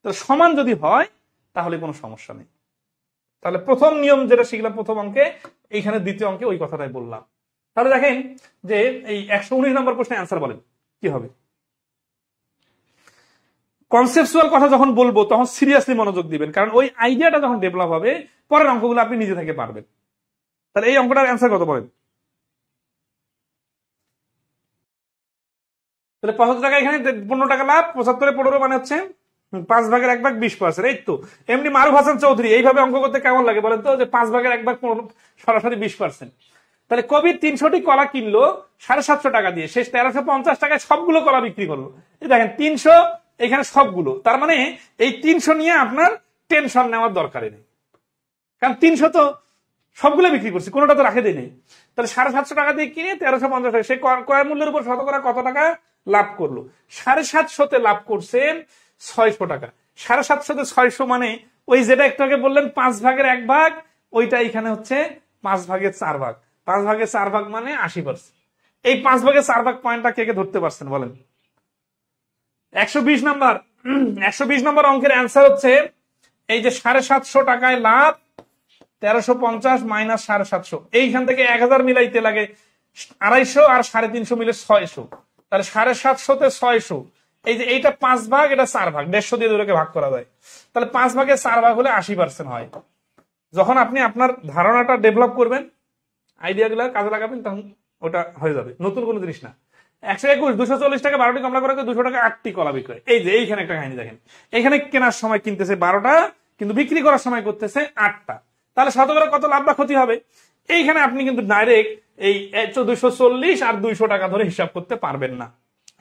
তো সমান যদি হয় তাহলে কোনো সমস্যা নেই। তাহলে প্রথম নিয়ম যেটা শিখলাম প্রথম অঙ্কে, এইখানে দ্বিতীয় অঙ্কে ওই কথাটাই বললাম। তাহলে দেখেন যে এই 119 নম্বর প্রশ্নে অ্যান্সার বলেন কি হবে। কনসেপচুয়াল কথা যখন বলবো তখন সিরিয়াসলি মনোযোগ দিবেন, কারণ ওই আইডিয়াটা যখন ডেভেলপ হবে পরের অঙ্কগুলো আপনি নিজে থেকে পারবেন। তাহলে এই অঙ্কটার অ্যান্সার কত বলেন? তাহলে 75 টাকা, এখানে 15 টাকা লাভ, 75 15 মানে হচ্ছে 5 ভাগের 1 ভাগ 20%। এই তো এমনি মারুফ হাসান চৌধুরী এইভাবে অঙ্ক করতে কেমন লাগে বলেন তো, যে 5 ভাগের 1 ভাগ 15 সরাসরি 20%। তাহলে কবির 300টি কলা কিনলো 750 টাকা দিয়ে, শেষ 1350 টাকায় সবগুলো কলা বিক্রি করলো। এই দেখেন 300 এখানে সবগুলো, তার মানে এই 300 নিয়ে আপনার টেনশন নেওয়ার দরকারই নেই, কারণ 300 তো সবগুলো বিক্রি করছে, কোনোটা তো রাখে দেয় নেই। তাহলে 750 টাকা দিয়ে কিনে 1350 টাকা, সে ক্রয় মূল্যের উপর শতকরা কত টাকা লাভ করলো? 750 লাভ করছেন 600 টাকা। 750 600 মানে ওই যেটা একটু আগে বললেন 5 ভাগের 1 ভাগ, ওইটা এখানে হচ্ছে 5 ভাগের 4 ভাগ। 5 ভাগের 4 ভাগ মানে 80%। এই 5 ভাগের 4 ভাগ পয়েন্টটা কে কে ধরতে পারছেন বলেন? 120 নাম্বার। 120 নম্বর অঙ্কের অ্যান্সার হচ্ছে এই যে 750 টাকায় লাভ 1350 মাইনাস 750, এইখান থেকে 1000 মিলাইতে লাগে 250 আর 350 মিলে 600। তাহলে 750 600, এই যে এইটা 5 ভাগ, এটা 4 ভাগ, 150 দিয়ে দুটোকে ভাগ করা যায়। তাহলে 5 ভাগের 4 ভাগ হলে 80% হয়। যখন আপনি আপনার ধারণাটা ডেভেলপ করবেন, আইডিয়া গুলা কাজে লাগাবেন, তখন ওটা হয়ে যাবে, নতুন কোনো জিনিস না। 121 240 টাকা 12টি কমলা করে 200 টাকা 8টি কলা বিক্রয়। এই যে এইখানে একটা কাহিনী দেখেন, এখানে কেনার সময় কিনতেছে 12টা, কিন্তু বিক্রি করার সময় করতেছে 8টা। তাহলে শতকরা কত লাভ বা ক্ষতি হবে? এইখানে আপনি কিন্তু ডাইরেক্ট এই 240 আর 200 টাকা ধরে হিসাব করতে পারবেন না।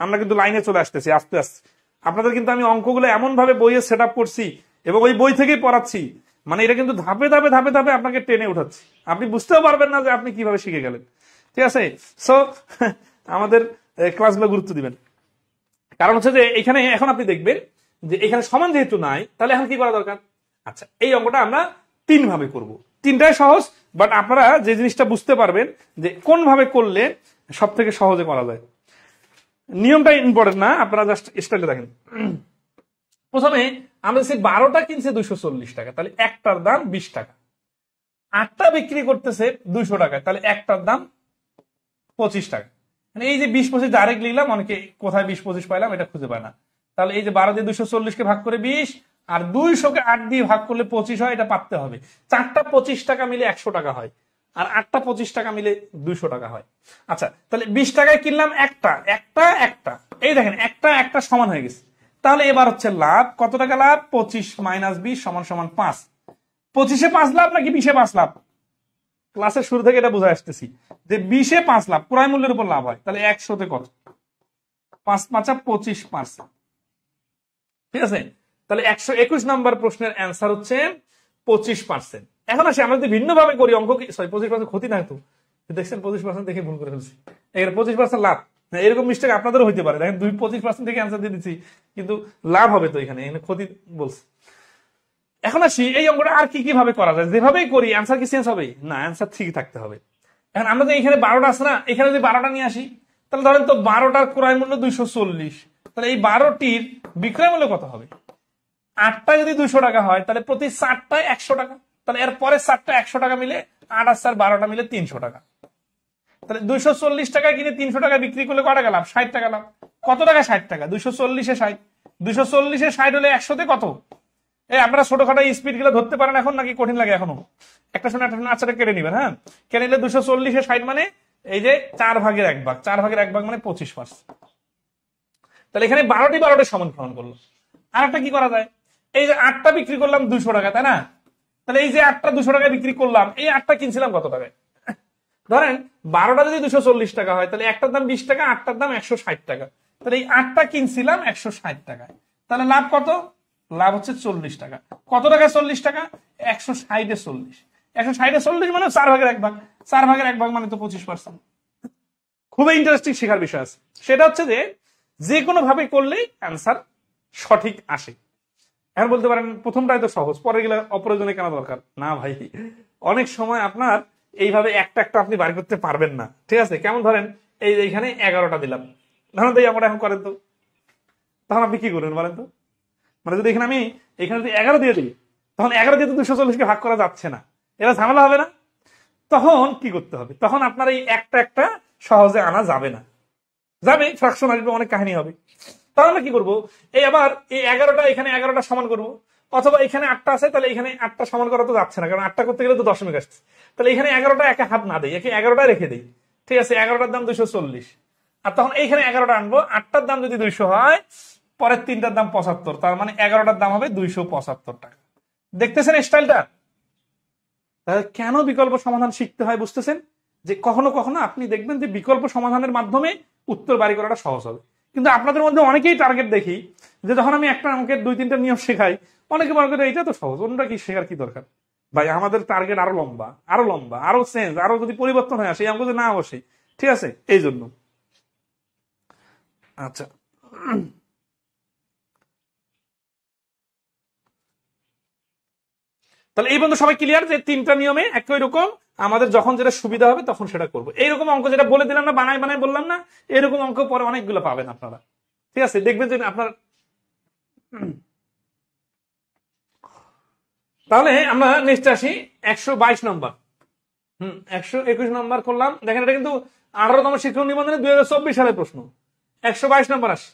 আমরা কিন্তু লাইনে চলে আসতেছি আস্তে আস্তে। আপনাদের কিন্তু আমি অঙ্কগুলো এমন ভাবে বইয়ে সেট আপ করছি এবং ওই বই থেকেই পড়াচ্ছি, মানে এটা কিন্তু ধাপে ধাপে ধাপে ধাপে আপনাকে টেনে উঠাচ্ছি, আপনি বুঝতেও পারবেন না যে আপনি কিভাবে শিখে গেলেন। ঠিক আছে, সো আমাদের ক্লাসগুলো গুরুত্ব দিবেন। কারণ হচ্ছে যে এখানে এখন আপনি দেখবেন যে এখানে সমান যেহেতু নাই, তাহলে এখন কি করা দরকার? আচ্ছা, এই অঙ্কটা আমরা 3 ভাবে করব। 3টাই সহজ, বাট আপনারা যে জিনিসটা বুঝতে পারবেন যে কোন ভাবে করলে সব থেকে সহজে করা যায়। নিয়মটা ইম্পর্টেন্ট না, আপনারা জাস্ট স্টাইলে দেখেন। প্রথমে আমরা 12টা কিনছে 240 টাকা, তাহলে একটার দাম 20 টাকা। 8টা বিক্রি করতেছে 200 টাকা, তাহলে একটার দাম 25 টাকা। মানে এই যে 20-25 ডাইরেক্ট লিখলাম, অনেকে কোথায় 20-25 পাইলাম এটা খুঁজে পায় না। তাহলে এই যে 12 দিয়ে 240 কে ভাগ করে 20 আর 200 কে 8 দিয়ে ভাগ করলে 25 হয়, এটা পাততে হবে। 4টা 25 টাকা মিলে 100 টাকা হয়, আর 8টা 25 টাকা মিলে 200 টাকা হয়। আচ্ছা, তাহলে 20 টাকায় কিনলাম একটা, এই দেখেন একটা সমান হয়ে গেছে। তাহলে এবার হচ্ছে লাভ, কত টাকা লাভ? 25 মাইনাস 20 সমান সমান 5। 25-এ 5 লাভ নাকি 20-এ 5 লাভ? ক্লাসের শুরু থেকে এটা বুঝে আসতেছি যে 20-এ 5 লাভ, ক্রয় মূল্যের উপর লাভ হয়। তাহলে 100-তে কত? 5-5 25%। ঠিক আছে, তাহলে 121 নম্বর প্রশ্নের অ্যান্সার হচ্ছে 25%। এখন আসি আমরা যদি ভিন্ন ভাবে করি অঙ্ক, 25% ক্ষতি না তো, দেখছেন 25% দেখে ভুল করে ফেলছি, এর 25% লাভ। এরকম মিস্টেক আপনাদেরও হইতে পারে, দেখেন 25% থেকে অ্যান্সার দিয়ে দিচ্ছি, কিন্তু লাভ হবে তো, এখানে ক্ষতি বলছে। এখন আসি এই অঙ্কটা আর কি কি ভাবে করা যায়। যেভাবেই করি অ্যান্সার কি চেঞ্জ হবে না, অ্যান্সার ঠিকই থাকতে হবে। এখন আমরা যে এখানে 12টা আছে না, এখানে যদি 12টা নিয়ে আসি, তাহলে ধরেন তো 12টার ক্রয় মূল্য 240, তাহলে এই 12টির বিক্রয় মূল্য কত হবে? 8টা যদি 200 টাকা হয়, তাহলে প্রতি 4টায় 100 টাকা। তাহলে এর পরে 4টা 100 টাকা মিলে 8 আর 4 12টা মিলে 300 টাকা। তাহলে 240 টাকায় কিনে 300 টাকা বিক্রি করলে কত টাকা লাভ? 60 টাকা লাভ। কত টাকা? 60 টাকা। 240-এ 60, 240-এ 60 হলে 100-তে কত? আপনারা ছোটখাটো স্পিড গুলো ধরতে পারেন এখন, নাকি কঠিন লাগে এখনো? একটা শুনে একটা শুনে, আচ্ছা কেটে নিবেন। হ্যাঁ, কেটে নিলে 240-এ 60 মানে এই যে 4 ভাগের 1 ভাগ, 4 ভাগের 1 ভাগ মানে 25%। তাহলে এখানে 12টি সমান সমান করলো। আর একটা কি করা যায়, এই যে 8টা বিক্রি করলাম 200 টাকা, তাই না? তাহলে এই যে 8টা 200 টাকায় বিক্রি করলাম, এই 8টা কিনছিলাম কত টাকায়? ধরেন 12টা যদি 240 টাকা হয়, তাহলে একটার দাম 20 টাকা, 8টার দাম 160 টাকা। তাহলে এই 8টা কিনছিলাম 160 টাকায়, তাহলে লাভ কত? লাভ হচ্ছে 40 টাকা। কত টাকা 40 টাকা? 160-এ 40। 160-এ 40 মানে 4 ভাগের 1 ভাগ, 4 ভাগের 1 ভাগ মানে তো 25%। খুবই ইন্টারেস্টিং শেখার বিষয় আছে, সেটা হচ্ছে যে কোনো ভাবে করলেই অ্যান্সার সঠিক আসে। এখন বলতে পারেন প্রথমটাই তো সহজ, পরে গেলে অপ্রয়োজনে কেন দরকার? না ভাই, অনেক সময় আপনার এইভাবে একটা একটা আপনি বার করতে পারবেন না। ঠিক আছে, কেমন ধরেন এই এইখানে 11টা দিলাম, ধরেন তো আমরা এখন করেন তো, তখন আপনি কি করবেন বলেন তো? মানে যদি এখানে আমি এখানে যদি 11 দিয়ে দিই, তখন 11 দিয়ে তো 240-কে ভাগ করা যাচ্ছে না, এটা ঝামেলা হবে না? তখন কি করতে হবে? তখন আপনার এই একটা একটা সহজে আনা যাবে না, যাবে ফ্র্যাকশন আসবে, অনেক কাহিনী হবে। তাহলে আমরা কি করবো, এই আবার এই 11টা এখানে 11টা সমান করবো, অথবা এখানে 8টা আছে, তাহলে এখানে 8টা সমান করা তো যাচ্ছে না, কারণ 8টা করতে গেলে তো দশমিক আসছে। তাহলে এখানে 11টা একে হাত না দেয়, একে 11টা রেখে দেই, ঠিক আছে, 11টার দাম 240। আর তখন এইখানে 11টা আনবো, 8টার দাম যদি 200 হয়, পরের 3টার দাম 75, তার মানে 11টার দাম হবে 275 টাকা। দেখতেছেন স্টাইলটা? তাহলে কেন বিকল্প সমাধান শিখতে হয় বুঝতেছেন, যে কখনো কখনো আপনি দেখবেন যে বিকল্প সমাধানের মাধ্যমে উত্তর বাড়ি করাটা সহজ হবে। কিন্তু আপনাদের মধ্যে অনেকেই টার্গেট দেখি যে যখন আমি একটা অঙ্কের 2-3টা নিয়ম শেখাই, অনেকে মনে করে এইটা তো সহজ, অন্যটা কি শেখার কি দরকার। ভাই আমাদের টার্গেট আরো লম্বা, আরো লম্বা, আরো চেঞ্জ, আরো যদি পরিবর্তন হয় আসে, অঙ্ক যদি না বসে, ঠিক আছে, এই জন্য। আচ্ছা, তাহলে এই বন্ধু সবাই ক্লিয়ার যে 3টা নিয়মে একই রকম, আমাদের যখন যেটা সুবিধা হবে তখন সেটা করবো। এইরকম অঙ্ক যেটা বলে দিলাম না, বানাই বানাই বললাম না, এরকম অঙ্ক পরে অনেকগুলো পাবেন আপনারা, ঠিক আছে, দেখবেন যে আপনার। তাহলে আমরা নেক্সট আসি 122 নম্বর। 121 নম্বর করলাম, দেখেন এটা কিন্তু 18তম শিক্ষক নিবন্ধনে 2024 সালের প্রশ্ন। 122 নম্বর আসে,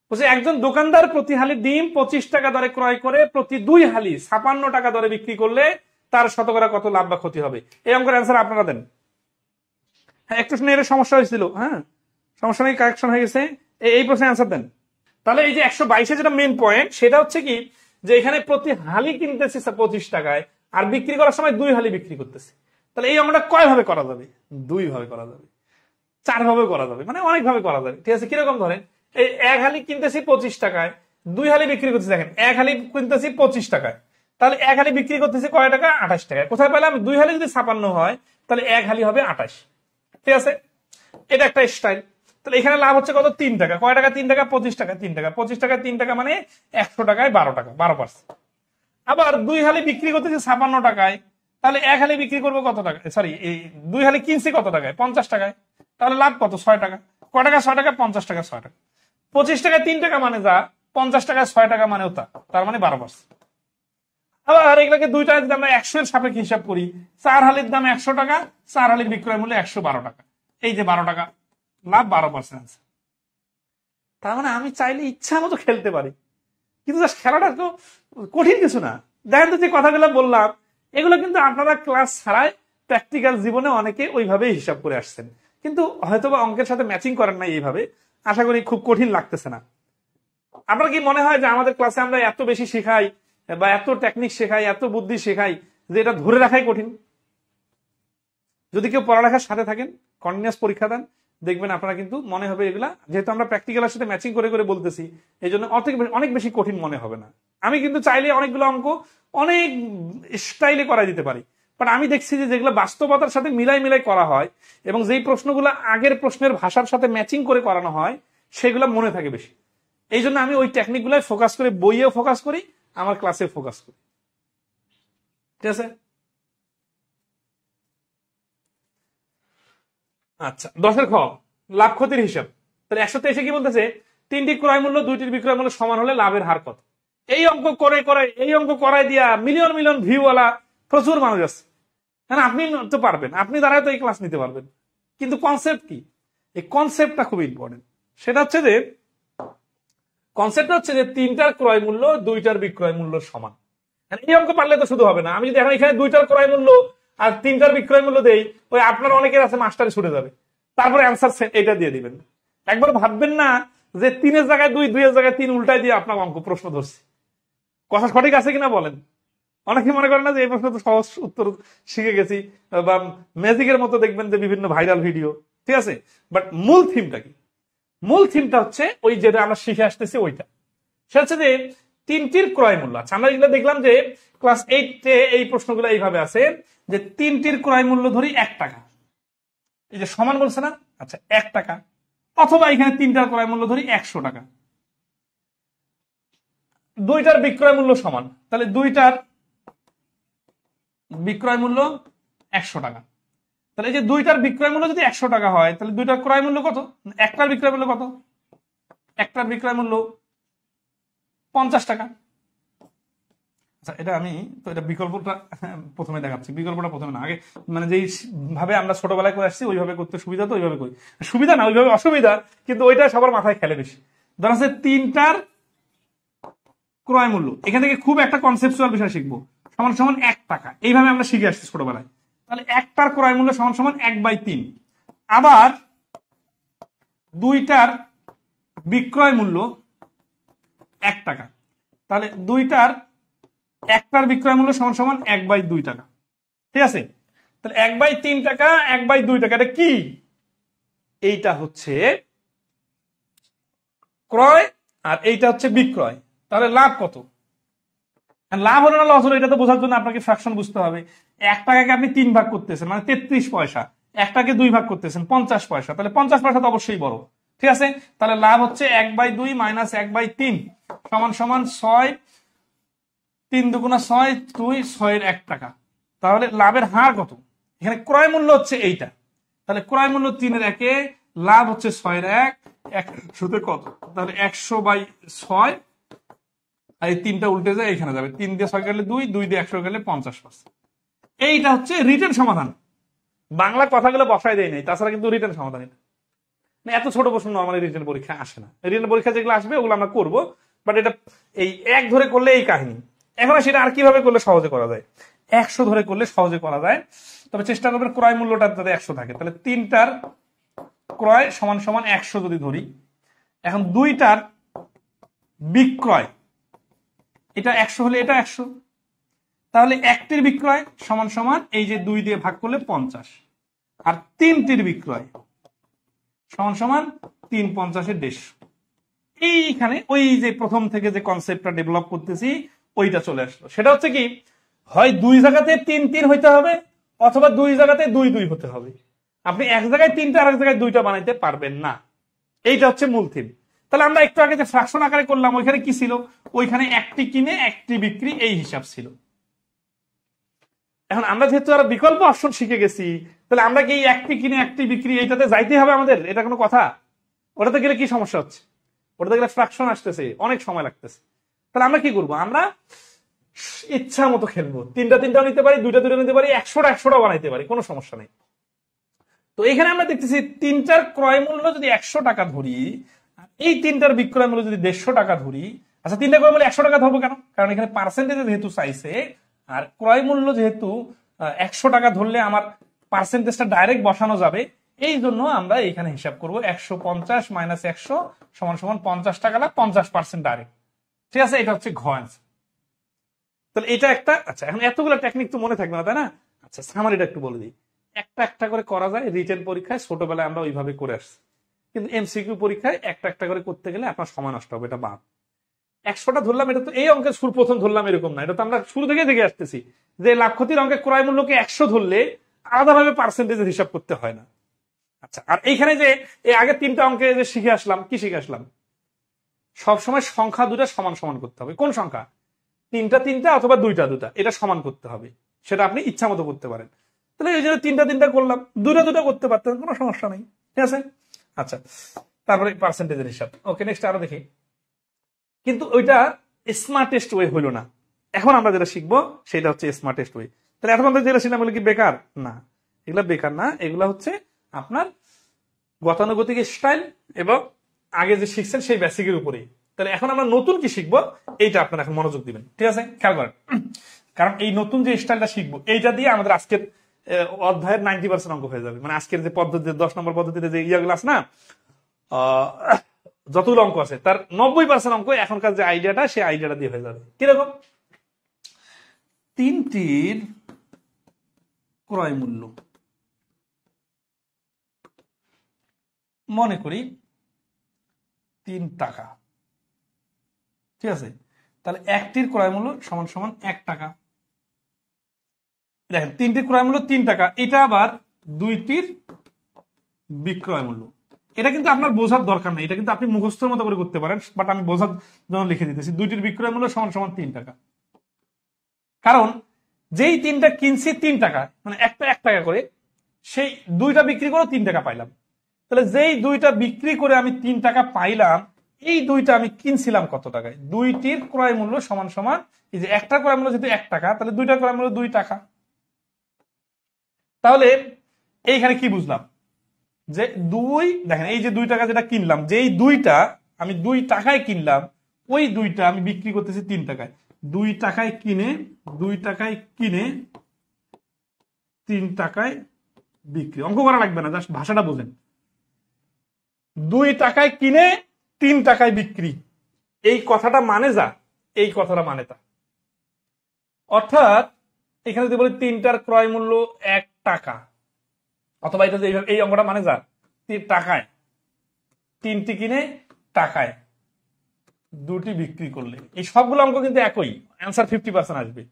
বলছে একজন দোকানদার প্রতি হালি ডিম 25 টাকা দরে ক্রয় করে প্রতি 2 হালি 56 টাকা দরে বিক্রি করলে তার শতকরা কত লাভ বা ক্ষতি হবে? এই অঙ্কের অ্যান্সার আপনারা দেন। হ্যাঁ, একটু শুনে এর সমস্যা হয়েছিল, হ্যাঁ সমস্যা নেই, কারেকশন হয়ে গেছে। এই প্রশ্নের অ্যান্সার দেন। তাহলে এই যে 122 যেটা মেইন পয়েন্ট, সেটা হচ্ছে কি, যে এখানে প্রতি হালি কিনতেছি 25 টাকায়, আর বিক্রি করার সময় 2 হালি বিক্রি করতেছে। তাহলে এই অঙ্কটা কয় ভাবে করা যাবে? 2 ভাবে করা যাবে, 4 ভাবে করা যাবে, মানে অনেক ভাবে করা যাবে, ঠিক আছে। কিরকম ধরেন, এই 1 হালি কিনতেছি 25 টাকায়, 2 হালি বিক্রি করতেছি, দেখেন 1 হালি কিনতেছি 25 টাকায়, তাহলে 1 হালি বিক্রি করতেছি কয় টাকা? 28 টাকায়। কোথায় পেলাম? 2 হালি যদি 56 হয়, তাহলে 1 হালি হবে 28, ঠিক আছে, এটা একটা স্টাইল। তাহলে এখানে লাভ হচ্ছে কত? 3 টাকা। কয় টাকা? 3 টাকা, 25 টাকা 3 টাকা, 25 টাকায় 3 টাকা মানে 100 টাকায় 12 টাকা, 12%। আবার 2 হালি বিক্রি করতেছি 56 টাকায়, তাহলে 1 হালি বিক্রি করবো কত টাকা, সরি এই 2 হালি কিনছি কত টাকায়? 50 টাকায়, তাহলে লাভ কত? 6 টাকা। কয় টাকা? 6 টাকা, 50 টাকা 6 টাকা। 25 টাকায় 3 টাকা মানে যা, 50 টাকায় 6 টাকা মানেও তা, তার মানে 12%। আবার এগুলোকে দুইটা যদি আমরা 100 এর সাপেক্ষে হিসাব করি, 4 হালির দাম 100 টাকা, 4 হালির বিক্রয় মূল্য 112 টাকা, এই যে 12 টাকা লাভ, 12%। তার মানে আমি চাইলে ইচ্ছা মতো খেলতে পারি, কিন্তু খেলাটা তো কঠিন কিছু না। দেখেন তো যে কথাগুলো বললাম, এগুলো কিন্তু আপনারা ক্লাস ছাড়াই প্র্যাকটিক্যাল জীবনে অনেকে ওইভাবেই হিসাব করে আসছেন, কিন্তু হয়তোবা অঙ্কের সাথে ম্যাচিং করেন না এইভাবে। আশা করি খুব কঠিন লাগতেছে না। আপনার কি মনে হয় যে আমাদের ক্লাসে আমরা এত বেশি শেখাই বা এত টেকনিক শেখাই, এত বুদ্ধি শেখাই, যে এটা ধরে রাখাই কঠিন? যদি কেউ পড়ালেখার সাথে থাকেন, কন্টিনিউয়াস পরীক্ষা দেন, দেখবেন আপনারা কিন্তু মনে হবে এগুলা, যেহেতু আমরা প্র্যাকটিক্যালের সাথে ম্যাচিং করে করে বলতেছি, এই জন্য অনেক বেশি কঠিন মনে হবে না। আমি কিন্তু চাইলে অনেকগুলো অঙ্ক অনেক স্টাইলে করাই দিতে পারি, বাট আমি দেখছি যে যেগুলো বাস্তবতার সাথে মিলাই মিলাই করা হয় এবং যেই প্রশ্নগুলো আগের প্রশ্নের ভাষার সাথে ম্যাচিং করে করানো হয়, সেগুলো মনে থাকে বেশি। এই জন্য আমি ওই টেকনিক গুলাই ফোকাস করে, বইয়েও ফোকাস করি, আমার ক্লাসে ফোকাস করি, ঠিক আছে। আচ্ছা, 10-এর খ, লাভ ক্ষতির হিসাব। তাহলে 123 কি বলতেছে? 3টি ক্রয় মূল্য 2টির বিক্রয় মূল্য সমান হলে লাভের হার কত? এই অঙ্ক করে করে, এই অঙ্ক করাই দিয়া মিলিয়ন মিলিয়ন ভিউ ওয়ালা প্রচুর মানুষ আছে। হ্যাঁ, আপনি তো পারবেন, আপনি দ্বারাই তো এই ক্লাস নিতে পারবেন, কিন্তু কনসেপ্ট কি? এই কনসেপ্টটা খুব ইম্পর্টেন্ট। সেটা হচ্ছে যে, কনসেপ্টটা হচ্ছে যে 3টার ক্রয় মূল্য 2টার বিক্রয় মূল্য সমান। এই অঙ্ক পারলে তো শুধু হবে না। আমি যদি এখন এখানে 2টার ক্রয় মূল্য আর 3টার বিক্রয় মূল্য দেই, ওই আপনার অনেকের আছে মাস্টারে ছুটে যাবে, তারপরে অ্যান্সার এটা দিয়ে দিবেন। একবার ভাববেন না যে 3-এর জায়গায় 2, 2-এর জায়গায় 3 উল্টাই দিয়ে আপনার অঙ্ক প্রশ্ন ধরছি। কথা সঠিক আছে কিনা বলেন? অনেকে মনে করেন না যে এই প্রশ্ন তো সহজ উত্তর শিখে গেছি, বা ম্যাজিকের মতো দেখবেন যে বিভিন্ন ভাইরাল ভিডিও, ঠিক আছে। বাট মূল থিমটা কি? মূল থিমটা হচ্ছে ওই যেটা আমরা শিখে আসতেছি ওইটা। সেটা হচ্ছে যে 3টির ক্রয় মূল্য। আচ্ছা, আমরা এগুলো দেখলাম যে ক্লাস 8-এ এই প্রশ্নগুলো এইভাবে আছে যে 3টির ক্রয় মূল্য ধরি 1 টাকা, এই যে সমান বলছে না, আচ্ছা 1 টাকা, অথবা এখানে 3টার ক্রয় মূল্য ধরি 100 টাকা, 2টার বিক্রয় মূল্য সমান, তাহলে 2টার বিক্রয় মূল্য 100 টাকা। তাহলে এই যে 2টার বিক্রয় মূল্য যদি 100 টাকা হয়, তাহলে 2টার ক্রয় মূল্য কত? 1টার বিক্রয় মূল্য কত? 1টার বিক্রয় মূল্য 50 টাকা। আচ্ছা, এটা আমি তো এটা বিকল্পটা প্রথমে দেখাচ্ছি, বিকল্পটা প্রথমে না, আগে মানে যেই ভাবে আমরা ছোটবেলায় করে আসছি ওইভাবে করতে সুবিধা, তো ওইভাবে করি, সুবিধা না ওইভাবে অসুবিধা, কিন্তু ওইটা সবার মাথায় খেলে বেশি। ধরা আছে তিনটার ক্রয় মূল্য, এখান থেকে খুব একটা কনসেপচুয়াল বিষয় শিখবো, সমান সমান 1 টাকা। এইভাবে আমরা শিখে আসছি ছোটবেলায়। তাহলে একটার ক্রয় মূল্য সমান সমান 1/3। আবার দুইটার বিক্রয় মূল্য 1 টাকা, তাহলে একটার বিক্রয় মূল্য সমান সমান 1/2 টাকা। ঠিক আছে, তাহলে 1/3 টাকা 1/2 টাকা, এটা কি? এইটা হচ্ছে ক্রয় আর এইটা হচ্ছে বিক্রয়। তাহলে লাভ কত? লাভ হলো না লস হলো, এটা তো বোঝার জন্য আপনাকে ফ্র্যাকশন বুঝতে হবে। 1 টাকাকে আপনি 3 ভাগ করতেছেন, মানে 33 পয়সা। 1টাকে 2 ভাগ করতেছেন, 50 পয়সা। তাহলে 50 পয়সা তো অবশ্যই বড়। ঠিক আছে, তাহলে লাভ হচ্ছে 1/2 মাইনাস 1/3 সমান সমান 6। 3 দুগুণা 6, 2, 6 1 টাকা। তাহলে লাভের হার কত? এখানে ক্রয় মূল্য হচ্ছে এইটা, তাহলে ক্রয় মূল্য 3/1, লাভ হচ্ছে 6/1, 100 কত? তাহলে 100/6, আর এই 3টা উল্টে যায়, এখানে যাবে। 3 দিয়ে 6 গেলে 2, 2 দিয়ে 100 গেলে 50%। এইটা হচ্ছে রিটেন সমাধান। বাংলা কথাগুলো বসায় দেয় নাই, তাছাড়া কিন্তু রিটেন সমাধান। এটা এত ছোট প্রশ্ন নরমালি রিটেন পরীক্ষা আসে না। রিটেন পরীক্ষা যেগুলো আসবে ওগুলো আমরা করবো, বাট এটা এই 1 ধরে করলে এই কাহিনী। এখন সেটা আর কিভাবে করলে সহজে করা যায়? 100 ধরে করলে সহজে করা যায়, তবে চেষ্টা করবেন ক্রয় মূল্যটা যাতে 100 থাকে। তাহলে 3টার ক্রয় সমান সমান 100 যদি ধরি, এখন 2টার বিক্রয় এটা 100 হলে এটা 100, তাহলে 1টির বিক্রয় সমান সমান এই যে 2 দিয়ে ভাগ করলে 50, আর 3টির বিক্রয় সমান সমান 3 50 150। এইখানে ওই যে প্রথম থেকে যে কনসেপ্টটা ডেভেলপ করতেছি ওইটা চলে আসলো। সেটা হচ্ছে কি, হয় 2 জায়গাতে 3 3 হইতে হবে, অথবা 2 জায়গাতে 2 2 হতে হবে। আপনি এক জায়গায় 3টা আর এক জায়গায় 2টা বানাইতে পারবেন না। এইটা হচ্ছে মূল থিম। তাহলে আমরা একটু আগে যে ফ্র্যাকশন আকারে করলাম, ওইখানে কি ছিল? ওইখানে 1টি কিনে 1টি বিক্রি, এই হিসাব ছিল। এখন আমরা যেহেতু আর বিকল্প অপশন শিখে গেছি, তাহলে আমরা কি 1টি কিনে 1টি বিক্রি এইটাতে যাইতে হবে আমাদের? এটা কোনো কথা? ওটাতে গেলে কি সমস্যা হচ্ছে? ওটাতে গেলে ফ্র্যাকশন আসতেছে, অনেক সময় লাগতেছে। তাহলে আমরা কি করবো? আমরা ইচ্ছা মতো খেলবো। 3টাও নিতে পারি, 2টা নিতে পারি, 100টা বানাইতে পারি, কোনো সমস্যা নেই। তো এখানে আমরা দেখতেছি 3টার ক্রয় মূল্য যদি 100 টাকা ধরি, এই 3টার বিক্রয় মূল্য যদি 150 টাকা ধরি। আচ্ছা, 3টা ক্রয় মূল্য 100 টাকা ধরবো কেন? কারণ এখানে পার্সেন্টেজে যেহেতু চাইছে, আর ক্রয় মূল্য যেহেতু 100 টাকা ধরলে আমার পার্সেন্টেজটা ডাইরেক্ট বসানো যাবে, এই জন্য আমরা এখানে হিসাব করবো 150 মাইনাস 100 সমান সমান 50 টাকা, না 50% ডাইরেক্ট। ঠিক আছে, এটা হচ্ছে ঘ অ্যান্সার। তাহলে এটা একটা। আচ্ছা, এখন এতগুলো টেকনিক তো মনে থাকবে না, তাই না? আচ্ছা, সামারিটা একটু বলে দিই। একটা একটা করে করা যায়। রিটেন পরীক্ষায় ছোটবেলায় আমরা ওইভাবে করে আসছি, কিন্তু এমসিকিউ পরীক্ষায় একটা একটা করে করতে গেলে আপনার সময় নষ্ট হবে। এটা বাদ। 100টা ধরলাম, এটা তো এই অঙ্কের শুরু প্রথম ধরলাম এরকম না, এটা তো আমরা শুরু থেকে দেখে আসতেছি যে লাভ ক্ষতির অঙ্কে ক্রয় মূল্যকে 100 ধরলে আলাদাভাবে পার্সেন্টেজের হিসাব করতে হয় না। আচ্ছা, আর এইখানে যে এই আগে 3টা অঙ্কে যে শিখে আসলাম, কি শিখে আসলাম? সবসময় সংখ্যা 2টা সমান সমান করতে হবে। কোন সংখ্যা? 3টা 3টা অথবা 2টা 2টা, এটা সমান করতে হবে। সেটা আপনি ইচ্ছা মতো করতে পারেন। তাহলে এই জন্য 3টা 3টা করলাম, 2টা 2টা করতে পারতেন, কোনো সমস্যা নেই। ঠিক আছে, আচ্ছা, তারপরে পার্সেন্টেজের হিসাব। ওকে, নেক্সট আরো দেখি। কিন্তু ওইটা স্মার্টেস্ট ওয়ে হইলো না। এখন আমরা যেটা শিখবো সেটা হচ্ছে স্মার্টেস্ট ওয়ে। তাহলে এখন আমরা যেটা শিখলাম, বলে কি বেকার? না, এগুলা বেকার না। এগুলা হচ্ছে আপনার গতানুগতিক স্টাইল এবং আগে যে শিখছেন সেই বেসিকের উপরেই। তাহলে এখন আমরা নতুন কি শিখবো, এইটা আপনারা এখন মনোযোগ দিবেন। ঠিক আছে, খেয়াল করেন। কারণ এই নতুন যে স্টাইলটা শিখবো, এইটা দিয়ে আমাদের আজকের অধ্যায়ের 90% অঙ্ক হয়ে যাবে। মানে আজকের যে পদ্ধতি, 10 নম্বর পদ্ধতিতে যে ইয়াগুলো আছে না, যতগুলো অঙ্ক আছে তার 90% অঙ্ক এখনকার যে আইডিয়াটা, সেই আইডিয়াটা দিয়ে হয়ে যাবে। কিরকম? 3টির ক্রয় মূল্য মনে করি 3 টাকা। ঠিক আছে, তাহলে 1টির ক্রয় মূল্য সমান সমান 1 টাকা। দেখেন, 3টির ক্রয় মূল্য 3 টাকা, এটা আবার 2টির বিক্রয় মূল্য। এটা কিন্তু আপনার বোঝার দরকার নেই, এটা কিন্তু আপনি মুখস্থের মতো করে করতে পারেন, বাট আমি বোঝার জন্য লিখে দিতেছি। 2টির বিক্রয় মূল্য সমান সমান 3 টাকা। কারণ যেই 3টা কিনছি 3 টাকা, মানে একটা 1 টাকা করে, সেই 2টা বিক্রি করে 3 টাকা পাইলাম। তাহলে যেই 2টা বিক্রি করে আমি 3 টাকা পাইলাম, এই 2টা আমি কিনছিলাম কত টাকায়? 2টির ক্রয় মূল্য সমান সমান, এই যে একটা ক্রয় মূল্য যেহেতু 1 টাকা, তাহলে 2টা ক্রয় মূল্য 2 টাকা। তাহলে এইখানে কি বুঝলাম? যে 2, দেখেন এই যে 2 টাকা যেটা কিনলাম, যেই 2টা আমি 2 টাকায় কিনলাম, ওই 2টা আমি বিক্রি করতেছি 3 টাকায়। 2 টাকায় কিনে 3 টাকায় বিক্রি। অঙ্ক করা লাগবে না, জাস্ট ভাষাটা বোঝেন। 2 টাকায় কিনে 3 টাকায় বিক্রি, এই কথাটা মানে যা, এই কথাটা মানে তা। অর্থাৎ এখানে যদি বলি 3টার ক্রয় মূল্য 1 টাকা, অথবা এটা এই অঙ্কটা মানে যা, টাকায় 3টি কিনে টাকায় 2টি বিক্রি করলে, এই সবগুলো অঙ্ক কিন্তু একই, অ্যান্সার 50% আসবে।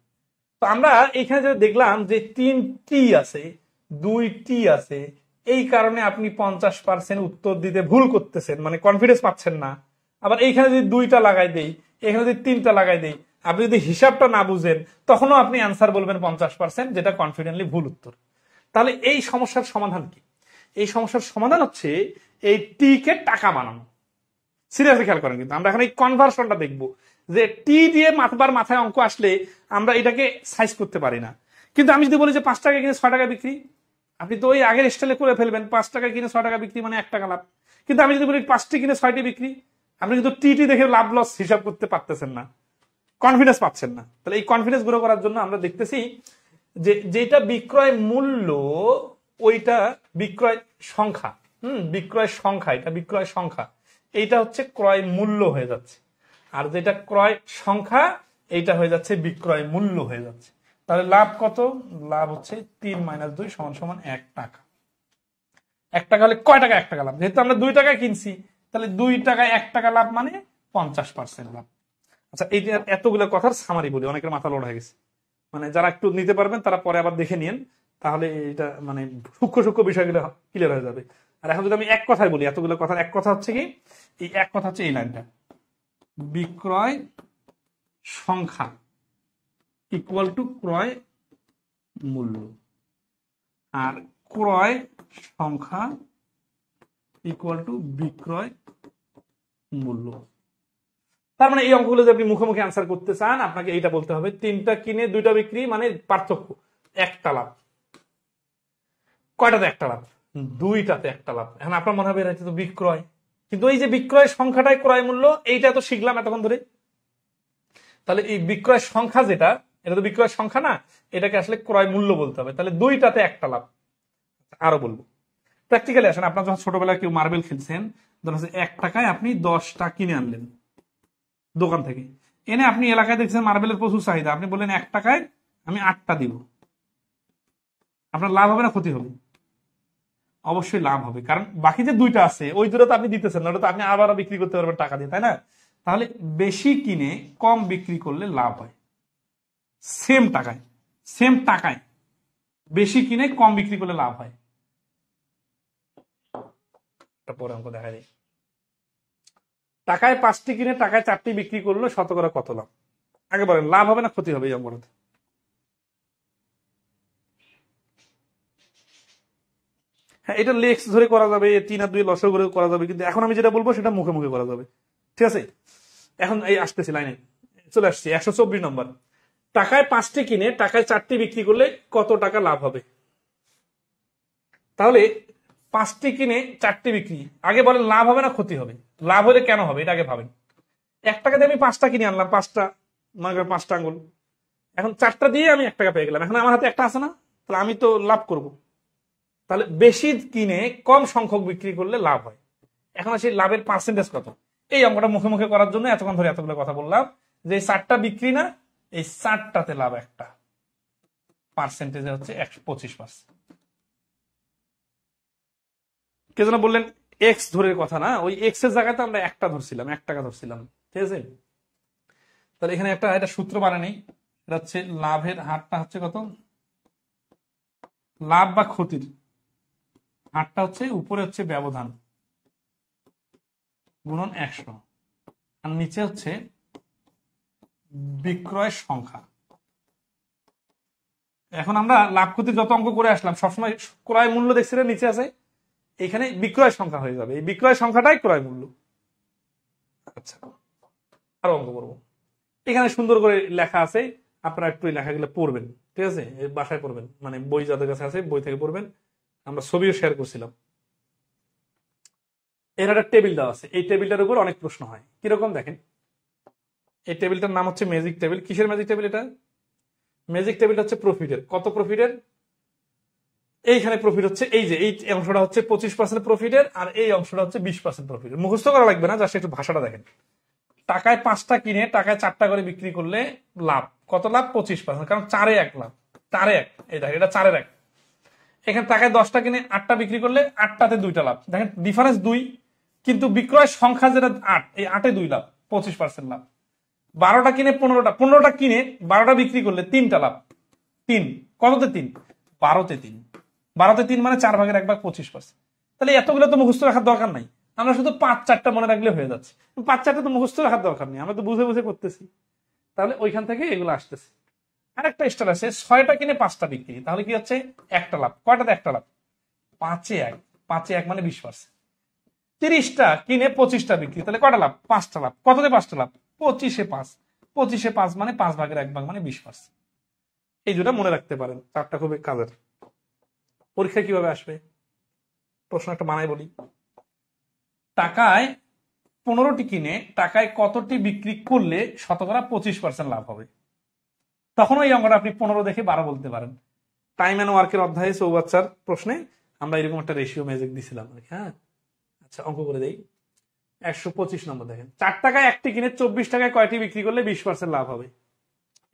তো আমরা এখানে যে দেখলাম যে 3টি আছে, 2টি আছে, এই কারণে আপনি 50% উত্তর দিতে ভুল করতেছেন, মানে কনফিডেন্স পাচ্ছেন না। আবার এইখানে যদি 2টা লাগাই দেই, এখানে যদি 3টা লাগাই দেই, আপনি যদি হিসাবটা না বুঝেন তখনও আপনি অ্যান্সার বলবেন 50%, যেটা কনফিডেন্টলি ভুল উত্তর। তাহলে এই সমস্যার সমাধান কি? এই সমস্যার সমাধান হচ্ছে এই টি কে টাকা বানানো। সিরিয়াসলি খেয়াল করেন, কিন্তু আমরা এখন এই কনভার্সনটা দেখবো যে টি দিয়ে মাথায় অঙ্ক আসলে আমরা এটাকে সাইজ করতে পারি না। কিন্তু আমি যদি বলি যে 5 টাকা কিনে 6 টাকা বিক্রি, আপনি তো ওই আগের স্টাইলে করে ফেলবেন, 5 টাকা কিনে 6 টাকা বিক্রি মানে 1 টাকা লাভ। কিন্তু আমি যদি বলি 5টি কিনে 6টি বিক্রি, আপনি কিন্তু টি দেখে লাভ লস হিসাব করতে পারতেছেন না, কনফিডেন্স পাচ্ছেন না। তাহলে এই কনফিডেন্স গ্রো করার জন্য আমরা দেখতেছি যে যেটা বিক্রয় মূল্য, ওইটা বিক্রয় সংখ্যা, বিক্রয় সংখ্যা, এটা বিক্রয় সংখ্যা, এইটা হচ্ছে ক্রয় মূল্য হয়ে যাচ্ছে। আর যেটা ক্রয় সংখ্যা, এইটা হয়ে যাচ্ছে বিক্রয় মূল্য হয়ে যাচ্ছে। তাহলে লাভ কত? লাভ হচ্ছে 3 - 2 = 1 টাকা। 1 টাকা হলে কয় টাকা 1 টাকা লাভ? যেহেতু আমরা 2 টাকায় কিনছি, তাহলে 2 টাকায় 1 টাকা লাভ মানে 50% লাভ। আচ্ছা, এই যে এতগুলো কথার সামারি বলি, অনেকের মাথা লোড হয়ে গেছে, মানে যারা একটু নিতে পারবেন তারা পরে আবার দেখে নিন, তাহলে এটা মানে সূক্ষ্ম বিষয়গুলো ক্লিয়ার হয়ে যাবে। আর এখন যদি আমি এক কথায় বলি, এতগুলো কথার এক কথা হচ্ছে কি, এই এক কথা হচ্ছে এই লাইনটা, বিক্রয় সংখ্যা ইকুয়াল টু ক্রয় মূল্য, আর ক্রয় সংখ্যা ইকুয়াল টু বিক্রয় মূল্য। তার মানে এই অঙ্কগুলো যদি আপনি মুখোমুখি আনসার করতে চান, আপনাকে এইটা বলতে হবে 3টা কিনে 2টা বিক্রি মানে পার্থক্য, 1টা লাভ। কয়টাতে 1টা লাভ? 2টাতে 1টা লাভ। এখন আপনার মনে হবে এটা তো বিক্রয়, কিন্তু এই যে বিক্রয় সংখ্যাটাই ক্রয় মূল্য, এইটা তো শিখলাম এতক্ষণ ধরে। তাহলে এই বিক্রয় সংখ্যা যেটা, এটা তো বিক্রয় সংখ্যা না, এটাকে আসলে ক্রয় মূল্য বলতে হবে। তাহলে 2টাতে 1টা লাভ। আরো বলবো প্র্যাকটিক্যালি আসেন, আপনার যখন ছোটবেলায় কেউ মার্বেল খেলছেন, ধরুন 1 টাকায় আপনি 10টা কিনে আনলেন দোকান থেকে, এনে আপনি এলাকায় দেখছেন মার্বেলের প্রচুর চাহিদা, আপনি বললেন 1 টাকায় আমি 8টা দিব, আপনার লাভ হবে না ক্ষতি হবে? অবশ্যই লাভ হবে, কারণ বাকি যে 2টা আছে ওই 2টা তো আপনি দিতেছেন না, ওটা তো আপনি আবারও বিক্রি করতে পারবেন টাকা দিয়ে, তাই না? তাহলে বেশি কিনে কম বিক্রি করলে লাভ হয়। সেম টাকায় বেশি কিনে কম বিক্রি করলে লাভ হয়। পরে অঙ্ক দেখা যায়, টাকায় 5টি কিনে টাকায় 4টি বিক্রি করলো, শতকরা কত লাভ? আগে বলেন, লাভ হবে না ক্ষতি হবে এই অঙ্কটাতে? হ্যাঁ, এটা লেক্স ধরে করা যাবে, 3 আর 2 লসও করে করা যাবে, কিন্তু এখন আমি যেটা বলবো সেটা মুখে মুখে করা যাবে, ঠিক আছে? এখন এই আসতেছি লাইনে, চলে আসছি 124 নম্বর। টাকায় 5টি কিনে টাকায় 4টি বিক্রি করলে কত টাকা লাভ হবে? তাহলে 5টি কিনে 4টি বিক্রি, আগে বলেন লাভ হবে না ক্ষতি হবে? লাভ হলে কেন হবে এটা আগে ভাবেন। 1 টাকা দিয়ে আমি 5টা কিনে আনলাম, 5টা মনে করেন 5টা আঙ্গুল, এখন 4টা দিয়ে আমি 1 টাকা পেয়ে গেলাম, এখন আমার হাতে 1টা আছে না, তাহলে আমি তো লাভ করব। তাহলে বেশি কিনে কম সংখ্যক বিক্রি করলে লাভ হয়। এখন সেই লাভের পার্সেন্টেজ কত? এই অঙ্কটা মুখে মুখে করার জন্য এতক্ষণ ধরে এতগুলো কথা বললাম, যে 4টা বিক্রি না, এই 4টাতে লাভ 1টা, পার্সেন্টেজে হচ্ছে 25%। কে যেন বললেন এক্স ধরে কথা না, ওই এক্স এর জায়গাতে আমরা 1টা ধরছিলাম, 1 টাকা ধরছিলাম, ঠিক আছে? তাহলে এখানে একটা সূত্র বানানি, এটা হচ্ছে লাভের হারটা হচ্ছে কত, লাভ বা ক্ষতির হারটা হচ্ছে উপরে হচ্ছে ব্যবধান গুণন 100, আর নিচে হচ্ছে বিক্রয় সংখ্যা। এখন আমরা লাভ ক্ষতির যত অঙ্ক করে আসলাম সবসময় ক্রয় মূল্য দেখছিলেন নিচে আছে, এখানে বিক্রয় সংখ্যা হয়ে যাবে, এই বিক্রয় সংখ্যাটাই ক্রয় মূল্য। আচ্ছা, আরো অঙ্ক করবো। এখানে সুন্দর করে লেখা আছে, আপনারা একটু এই লেখাগুলো পড়বেন, ঠিক আছে? বাসায় পড়বেন, মানে বই যাদের কাছে আছে বই থেকে পড়বেন, আমরা ছবিও শেয়ার করছিলাম। এর একটা টেবিল দেওয়া আছে, এই টেবিলটার উপর অনেক প্রশ্ন হয়। কিরকম দেখেন, এই টেবিলটার নাম হচ্ছে ম্যাজিক টেবিল। কিসের ম্যাজিক টেবিল? এটা ম্যাজিক টেবিলটা হচ্ছে প্রফিটের। কত প্রফিটের? এইখানে প্রফিট হচ্ছে এই যে এই অংশটা হচ্ছে 25% প্রফিটের, আর এই অংশটা হচ্ছে 20% প্রফিটের। মুখস্থ করা লাগবে না, জাস্ট একটু ভাষাটা দেখেন। টাকায় 5টা কিনে টাকায় 4টা করে বিক্রি করলে লাভ কত? লাভ 25%, কারণ 4-এ 1 লাভ, 4-এ 1। এই দেখেন এটা 4-এর 1। এখানে টাকায় 10টা কিনে 8টা বিক্রি করলে 8টাতে 2টা লাভ। দেখেন ডিফারেন্স 2, কিন্তু বিক্রয় সংখ্যা যেটা 8, এই 8-এ 2 লাভ, 25% লাভ। 12টা কিনে 15টা কিনে 12টা বিক্রি করলে 3টা লাভ। 3 কততে? 3 12তে 3। 12তে 3 মানে 4/1 25%। তাহলে এতগুলো তো মুখস্থ রাখার দরকার নাই, আমরা শুধু 5-4টা মনে রাখলে হয়ে যাচ্ছে। 5-4টা তো মুখস্থ রাখার দরকার নেই, আমরা তো বুঝে বুঝে করতেছি। তাহলে ওইখান থেকে এগুলো আসতেছে। আরেকটা স্টার আছে, 6টা কিনে 5টা বিক্রি, তাহলে কি হচ্ছে? 1টা লাভ। কয়টাতে 1টা লাভ? 5-এ 1। 5-এ 1 মানে 20%। 30টা কিনে 25টা বিক্রি, তাহলে কয়টা লাভ? 5টা লাভ। কততে 5টা লাভ? 25-এ 5। 25-এ 5 মানে 5/1 মানে 20%। এই দুটা মনে রাখতে পারেন, 4টা খুবই কাজের। পরীক্ষা কিভাবে আসবে? প্রশ্ন একটা বানাই বলি। টাকায় 15টি কিনে টাকায় কতটি বিক্রি করলে শতকরা 25% লাভ হবে? তখন ওই অঙ্কটা আপনি 15 দেখে 12 বলতে পারেন। টাইম এন্ড ওয়ার্কের অধ্যায়ে চৌবাচ্চার প্রশ্নে আমরা এরকম একটা রেশিও ম্যাজিক দিছিলাম। হ্যাঁ, আচ্ছা অঙ্ক করে দেই। 125 নম্বর দেখেন, 4 টাকায় একটি কিনে 24 টাকায় কয়টি বিক্রি করলে 20% লাভ হবে?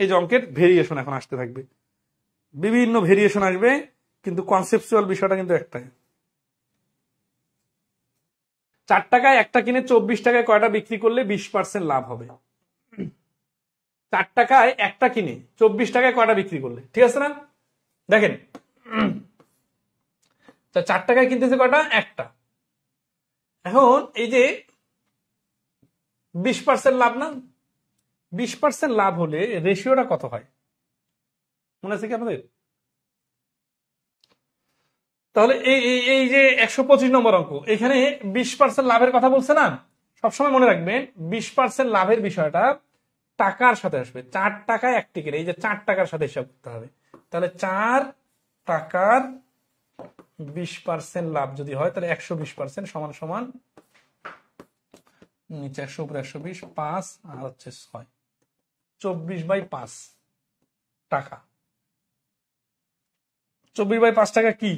এই যে অঙ্কের ভেরিয়েশন এখন আসতে থাকবে, বিভিন্ন ভেরিয়েশন আসবে, কিন্তু কনসেপচুয়াল বিষয়টা কিন্তু একটাই। 4 টাকায় একটা কিনে 24 টাকায় কয়টা বিক্রি করলে 20% লাভ হবে? 4 টাকায় একটা কিনে 24 টাকায় কয়টা বিক্রি করলে, ঠিক আছে না? দেখেন 4 টাকায় কিনতেছে কয়টা? একটা। এখন এই যে 20% লাভ না? 20% লাভ হলে রেশিওটা কত হয় মনে আছে কি আপনাদের? তাহলে এই যে 125 নম্বর অঙ্ক, এখানে 20% লাভের কথা বলছে না? সবসময় মনে রাখবেন 20% লাভের বিষয়টা টাকার সাথে আসবে। 4 টাকায় এক টিকিট, এই যে 4 টাকার সাথে হিসাব করতে হবে। তাহলে 4 টাকার 20% লাভ যদি হয়, তাহলে 120% সমান সমান নিচে 100 উপরে 120, 5 আর হচ্ছে 6, 24/5 টাকা। 24/5 টাকা কি?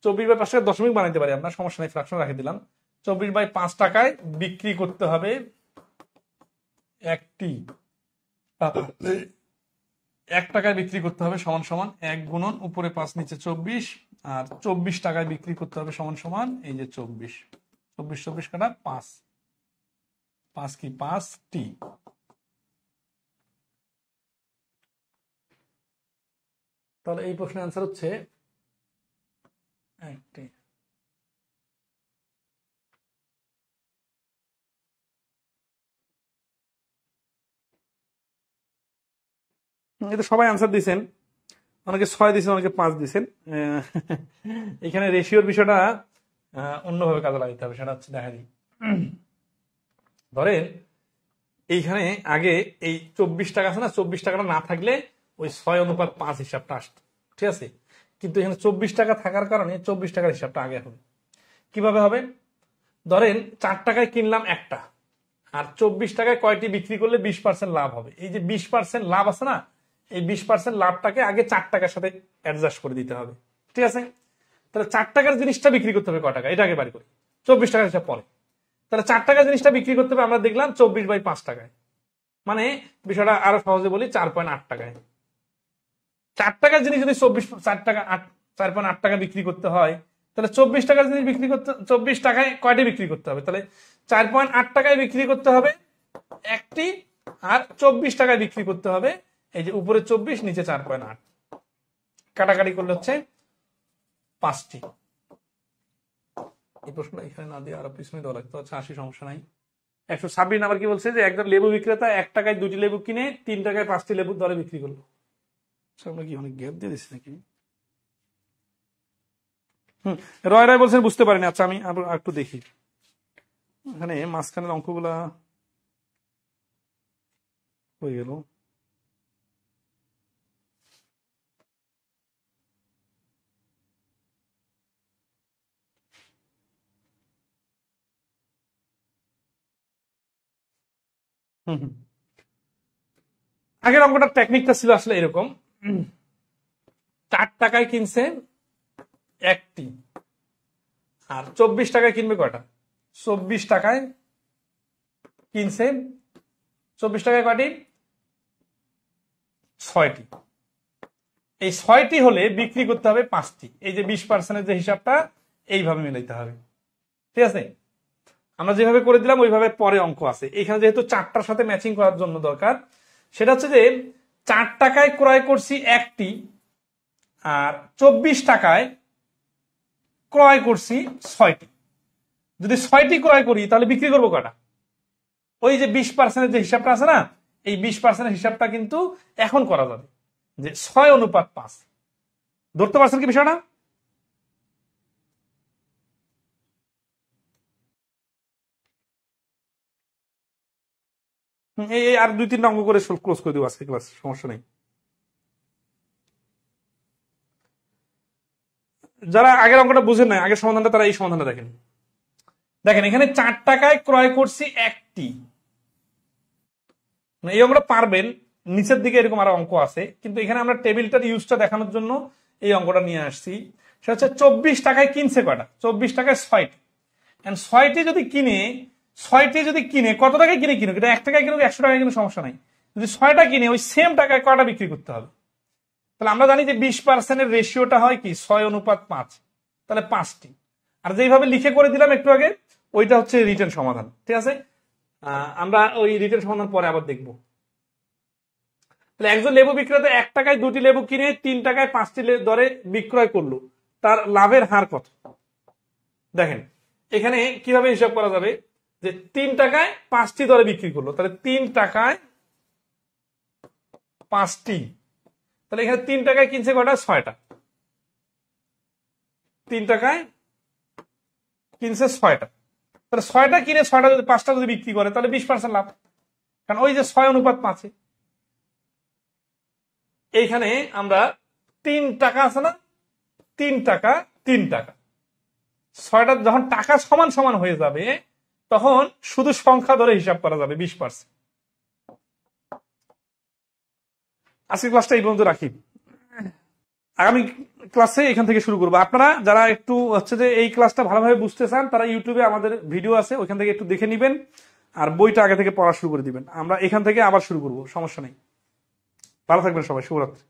24/5 টাকা দশমিক বানাইতে পারি আপনার, সমস্যা নেই, ফ্রাকশন রাখে দিলাম। 24/5 টাকায় বিক্রি করতে হবে একটি, 1 টাকায় বিক্রি করতে হবে সমান সমান 1 গুণন উপরে 5 নিচে 24, আর 24 টাকায় বিক্রি করতে হবে সমান সমান এই যে 24, 24 কাটা 5, 5 কি 5টি। তাহলে এই প্রশ্নের আনসার হচ্ছে একটি। এটা সবাই আনসার দিয়েছেন, অনেকে 6 দিয়েছেন, অনেকে 5 দিয়েছেন। এখানে রেশিওর বিষয়টা অন্যভাবে কাজে লাগাতে হবে, সেটা হচ্ছে দেখা দিই। ধরেন এইখানে আগে এই 24 টাকা আছে না, 24 টাকাটা না থাকলে ওই 6:5 হিসাবটা আসতো, ঠিক আছে? কিন্তু এখানে 24 টাকা থাকার কারণে 24 টাকার হিসাবটা আগে হবে। কিভাবে হবে? ধরেন 4 টাকায় কিনলাম একটা, আর 24 টাকায় কয়টি বিক্রি করলে 20% লাভ হবে। এই যে 20% লাভ আছে না, এই 20% লাভটাকে আগে 4 টাকার সাথে অ্যাডজাস্ট করে দিতে হবে, ঠিক আছে? তাহলে 4 টাকার জিনিসটা বিক্রি করতে হবে কয় টাকা, এটা আগে বাড়ি করি, 24 টাকার হিসাব পরে। তাহলে 4 টাকার জিনিসটা বিক্রি করতে হবে আমরা দেখলাম 24/5 টাকায়, মানে বিষয়টা আরো সহজে বলি 4.8 টাকায়। 4 টাকার জিনিস যদি 4.8 টাকা বিক্রি করতে হয়, তাহলে 24 টাকার জিনিস বিক্রি করতে 24 টাকায় কয়টি বিক্রি করতে হবে? তাহলে 4.8 টাকায় বিক্রি করতে হবে একটি, আর 24 টাকায় বিক্রি করতে হবে এই যে উপরে 24 নিচে 4.8, কাটাকাটি করলে হচ্ছে 5টি। এই প্রশ্নটা এখানে না দিয়ে আরো পিছনে দেওয়া লাগতো। আচ্ছা আসি, সমস্যা নাই। 126 নাম্বার কি বলছে? যে একজন লেবু বিক্রেতা 1 টাকায় 2টি লেবু কিনে 3 টাকায় 5টি লেবুর দরে বিক্রি করলো। আমরা কি অনেক গ্যাপ দিয়ে দিচ্ছি নাকি? রয় রায় বলছেন বুঝতে পারিনি। আচ্ছা আমি একটু দেখি, এখানে মাঝখানের অঙ্কগুলা হয়ে গেল। হুম হুম। আগের অঙ্কটার টেকনিকটা ছিল আসলে এরকম, 4 টাকায় কিনছে একটি, আর 24 টাকায় কিনবে কয়টা? 24 টাকায় কিনছে, 24 টাকায় কয়টি? 6টি। এই 6টি হলে বিক্রি করতে হবে 5টি। এই যে 20% যে হিসাবটা এইভাবে মিলাইতে হবে, ঠিক আছে? আমরা যেভাবে করে দিলাম ওইভাবে পরে অঙ্ক আছে। এখানে যেহেতু 4টার সাথে ম্যাচিং করার জন্য দরকার, সেটা হচ্ছে যে 4 টাকায় ক্রয় করছি একটি, আর 24 টাকায় ক্রয় করছি 6টি। যদি 6টি ক্রয় করি তাহলে বিক্রি করবো কয়টা? ওই যে 20% যে হিসাবটা আছে না, এই 20% হিসাবটা কিন্তু এখন করা যাবে, যে 6:5। ধরতে পারছেন কি বিষয়টা? এই আর 2-3টা অঙ্ক করে ক্লোজ করে দেবো আজকে ক্লাস, সমস্যা নেই। যারা আগের অঙ্কটা বুঝেন না, আগের সমাধানটা, তারা এই সমাধানটা দেখেন। দেখেন এখানে 4 টাকায় ক্রয় করছি একটি, এই অঙ্কটা পারবেন। নিচের দিকে এরকম আরো অঙ্ক আছে, কিন্তু এখানে আমরা টেবিলটার ইউজটা দেখানোর জন্য এই অঙ্কটা নিয়ে আসছি। সেটা হচ্ছে 24 টাকায় কিনছে কয়টা? 24 টাকায় 6টি। 6টি যদি কিনে, 6টি যদি কিনে কত টাকায় কিনে কিনুক, এটা 1 টাকায় কিনুক 100 টাকায় কিনুক সমস্যা নাই, যদি 6টা কিনে ওই সেম টাকায় কয়টা বিক্রি করতে হবে? তাহলে আমরা জানি যে 20% রেশিওটা হয় কি 6:5, তাহলে 5টি। আর যেইভাবে লিখে করে দিলাম একটু আগে, ওইটা হচ্ছে রিটেন সমাধান, ঠিক আছে? আমরা ওই রিটেন সমাধান পরে আবার দেখবো। তাহলে একজন লেবু বিক্রেতা 1 টাকায় 2টি লেবু কিনে 3 টাকায় 5টি দরে বিক্রয় করলো, তার লাভের হার কত? দেখেন এখানে কিভাবে হিসাব করা যাবে, যে 3 টাকায় 5টি দরে বিক্রি করলো, তাহলে 3 টাকায় 5টি, তাহলে এখানে 3 টাকায় কিনছে কয়টা? 6টা। 3 টাকায় কিনছে 6টা, তাহলে 6টা কিনে 6টা যদি 5টা যদি বিক্রি করে তাহলে 20% লাভ, কারণ ওই যে 6:5। এইখানে আমরা 3 টাকা আছে না, 3 টাকা 3 টাকা, 6টা যখন টাকা সমান সমান হয়ে যাবে তখন শুধু সংখ্যা ধরে হিসাব করা যাবে 20%। আজকের ক্লাসটা এই পর্যন্ত রাখি, আগামী ক্লাসে এখান থেকে শুরু করবো। আপনারা যারা একটু হচ্ছে যে এই ক্লাসটা ভালোভাবে বুঝতে চান, তারা ইউটিউবে আমাদের ভিডিও আছে, ওইখান থেকে একটু দেখে নিবেন, আর বইটা আগে থেকে পড়া শুরু করে দিবেন। আমরা এখান থেকে আবার শুরু করবো, সমস্যা নেই। ভালো থাকবেন সবাই, শুভরাত্রি।